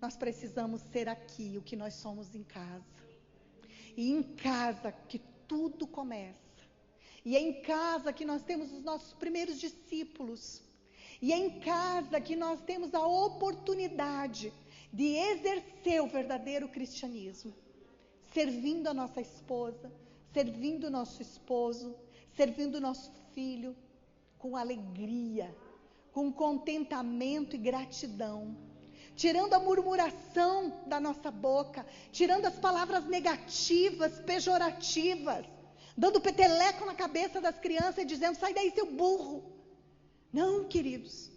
Nós precisamos ser aqui o que nós somos em casa. E em casa que tudo começa. E é em casa que nós temos os nossos primeiros discípulos. E é em casa que nós temos a oportunidade de exercer o verdadeiro cristianismo. Servindo a nossa esposa, servindo o nosso esposo, servindo o nosso filho, com alegria, com contentamento e gratidão. Tirando a murmuração da nossa boca, tirando as palavras negativas, pejorativas, dando peteleco na cabeça das crianças e dizendo: sai daí, seu burro. Não, queridos,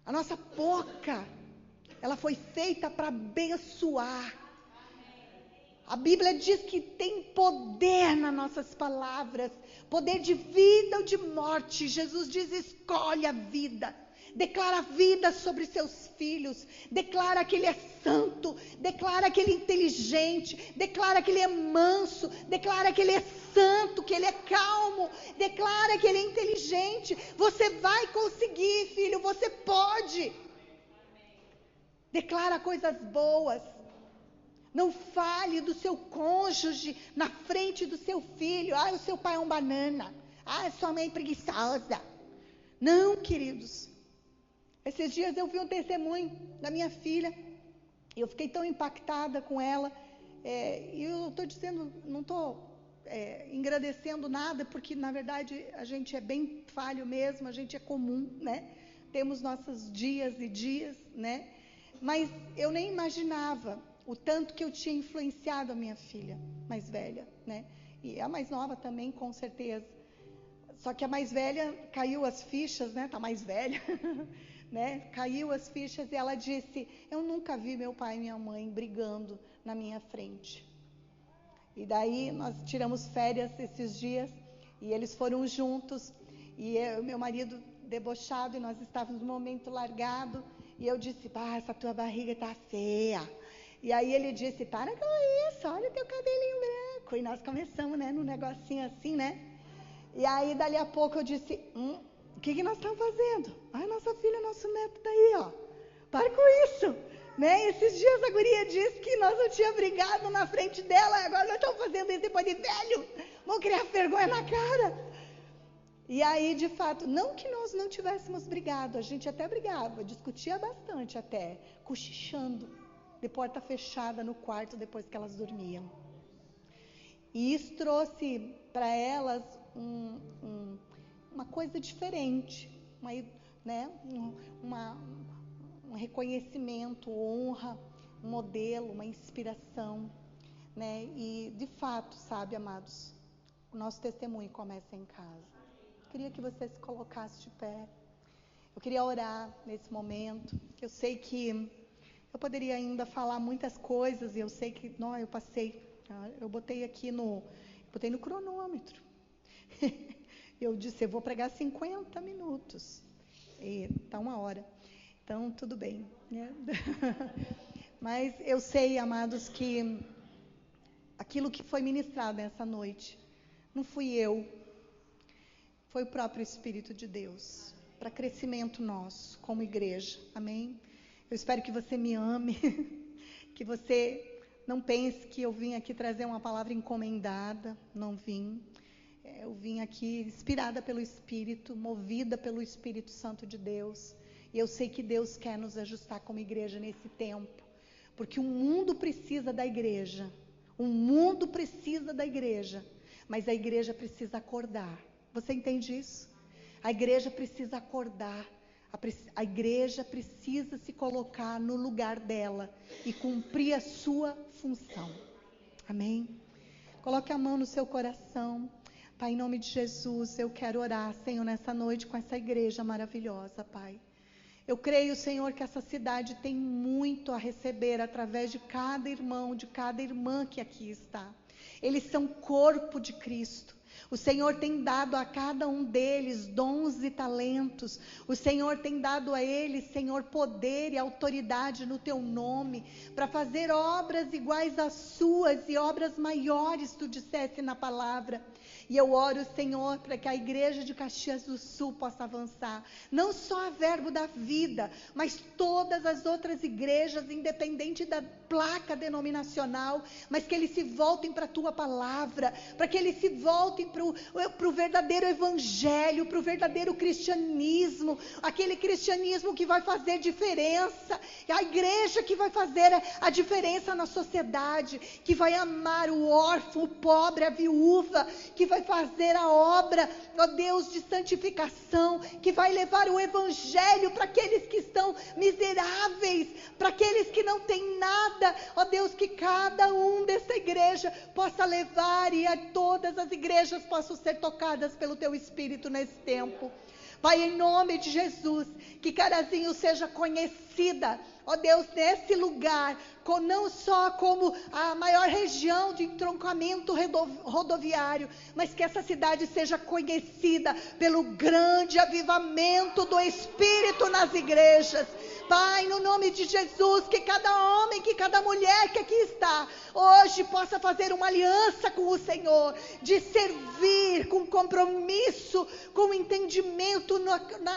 a nossa boca, ela foi feita para abençoar. A Bíblia diz que tem poder nas nossas palavras, poder de vida ou de morte. Jesus diz: escolhe a vida. Declara vida sobre seus filhos, declara que ele é santo, declara que ele é inteligente, declara que ele é manso, declara que ele é santo, que ele é calmo, declara que ele é inteligente. Você vai conseguir, filho, você pode. Declara coisas boas. Não fale do seu cônjuge na frente do seu filho: ah, o seu pai é um banana, ah, sua mãe é preguiçosa. Não, queridos. Esses dias eu vi um testemunho da minha filha, e eu fiquei tão impactada com ela, e eu estou dizendo, não estou engrandecendo nada, porque na verdade a gente é bem falho mesmo, a gente é comum, né? Temos nossos dias e dias, né? Mas eu nem imaginava o tanto que eu tinha influenciado a minha filha mais velha, né? E a mais nova também, com certeza. Só que a mais velha caiu as fichas, né? Tá mais velha. né? Caiu as fichas e ela disse: eu nunca vi meu pai e minha mãe brigando na minha frente. E daí nós tiramos férias esses dias e eles foram juntos e meu marido debochado e nós estávamos num momento largado e eu disse: essa tua barriga tá feia. E aí ele disse: para com isso, olha o teu cabelinho branco. E nós começamos, né, num negocinho assim, né? E aí dali a pouco eu disse: o que nós estamos fazendo? Nossa filha, nosso neto tá aí, ó. Para com isso, né? Esses dias a guria disse que nós não tínhamos brigado na frente dela, agora nós estamos fazendo isso depois de velho. Vamos criar vergonha na cara. E aí, de fato, não que nós não tivéssemos brigado, a gente até brigava, discutia bastante até, cochichando, de porta fechada no quarto depois que elas dormiam. E isso trouxe para elas uma coisa diferente, um reconhecimento, honra, um modelo, uma inspiração, né? E de fato, sabe, amados, o nosso testemunho começa em casa. Eu queria que você se colocasse de pé. Eu queria orar nesse momento. Eu sei que eu poderia ainda falar muitas coisas e eu sei que eu passei, eu botei no cronômetro. Eu disse: eu vou pregar 50 minutos. E está 1 hora. Então, tudo bem, né? Mas eu sei, amados, que aquilo que foi ministrado nessa noite, não fui eu, foi o próprio Espírito de Deus, para crescimento nosso, como igreja, amém? Eu espero que você me ame, que você não pense que eu vim aqui trazer uma palavra encomendada, não vim. Eu vim aqui inspirada pelo Espírito, movida pelo Espírito Santo de Deus. E eu sei que Deus quer nos ajustar como igreja nesse tempo. Porque o mundo precisa da igreja. O mundo precisa da igreja. Mas a igreja precisa acordar. Você entende isso? A igreja precisa acordar. A igreja precisa se colocar no lugar dela e cumprir a sua função. Amém? Coloque a mão no seu coração. Pai, em nome de Jesus, eu quero orar, Senhor, nessa noite com essa igreja maravilhosa, Pai. Eu creio, Senhor, que essa cidade tem muito a receber através de cada irmão, de cada irmã que aqui está. Eles são corpo de Cristo. O Senhor tem dado a cada um deles dons e talentos. O Senhor tem dado a eles, Senhor, poder e autoridade no Teu nome, para fazer obras iguais às suas e obras maiores, Tu disseste na palavra. E eu oro, Senhor, para que a igreja de Caxias do Sul possa avançar. Não só a Verbo da Vida, mas todas as outras igrejas, independente da placa denominacional, mas que eles se voltem para a Tua palavra, para que eles se voltem para o verdadeiro evangelho, para o verdadeiro cristianismo, aquele cristianismo que vai fazer diferença, a igreja que vai fazer a diferença na sociedade, que vai amar o órfão, o pobre, a viúva, que vai fazer a obra, ó Deus, de santificação, que vai levar o evangelho para aqueles que estão miseráveis, para aqueles que não têm nada, ó Deus, que cada um dessa igreja possa levar e a todas as igrejas possam ser tocadas pelo Teu Espírito nesse tempo. Pai, em nome de Jesus, que Carazinho seja conhecida, ó Deus, nesse lugar, não só como a maior região de entroncamento rodoviário, mas que essa cidade seja conhecida pelo grande avivamento do Espírito nas igrejas. Pai, no nome de Jesus, que cada homem, que cada mulher que aqui está, hoje possa fazer uma aliança com o Senhor, de servir com compromisso, com entendimento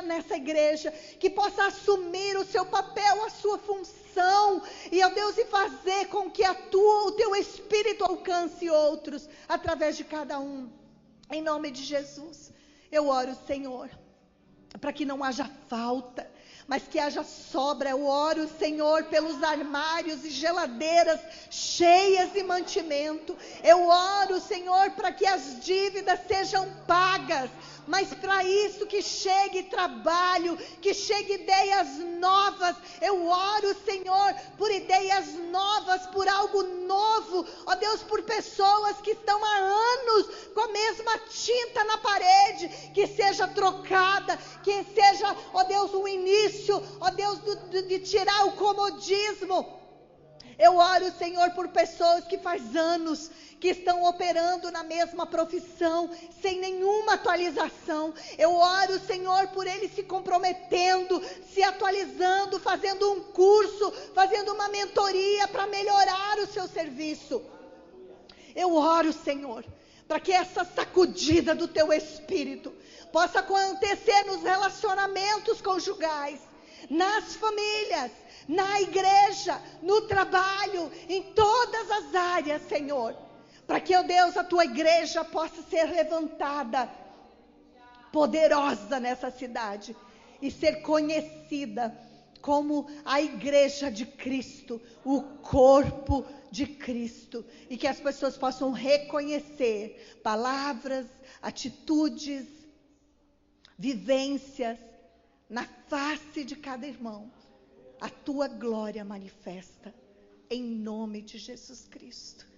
nessa igreja, que possa assumir o seu papel, a sua função, e, ó Deus, e fazer com que o Teu Espírito alcance outros, através de cada um, em nome de Jesus. Eu oro, Senhor, para que não haja falta, mas que haja sobra. Eu oro, Senhor, pelos armários e geladeiras cheias de mantimento. Eu oro, Senhor, para que as dívidas sejam pagas, mas para isso que chegue trabalho, que chegue ideias novas. Eu oro, Senhor, por ideias novas, por algo novo, ó Deus, por pessoas que estão há anos com a mesma tinta na parede, que seja trocada, que seja, ó Deus, um início vício, ó Deus, de tirar o comodismo. Eu oro, Senhor, por pessoas que faz anos que estão operando na mesma profissão, sem nenhuma atualização. Eu oro, Senhor, por eles se comprometendo, se atualizando, fazendo um curso, fazendo uma mentoria para melhorar o seu serviço. Eu oro, Senhor, para que essa sacudida do Teu Espírito possa acontecer nos relacionamentos conjugais, nas famílias, na igreja, no trabalho, em todas as áreas, Senhor. Para que, ó Deus, a Tua igreja possa ser levantada, poderosa nessa cidade, e ser conhecida como a igreja de Cristo, o corpo de Cristo. E que as pessoas possam reconhecer palavras, atitudes, vivências, na face de cada irmão, a Tua glória manifesta, em nome de Jesus Cristo.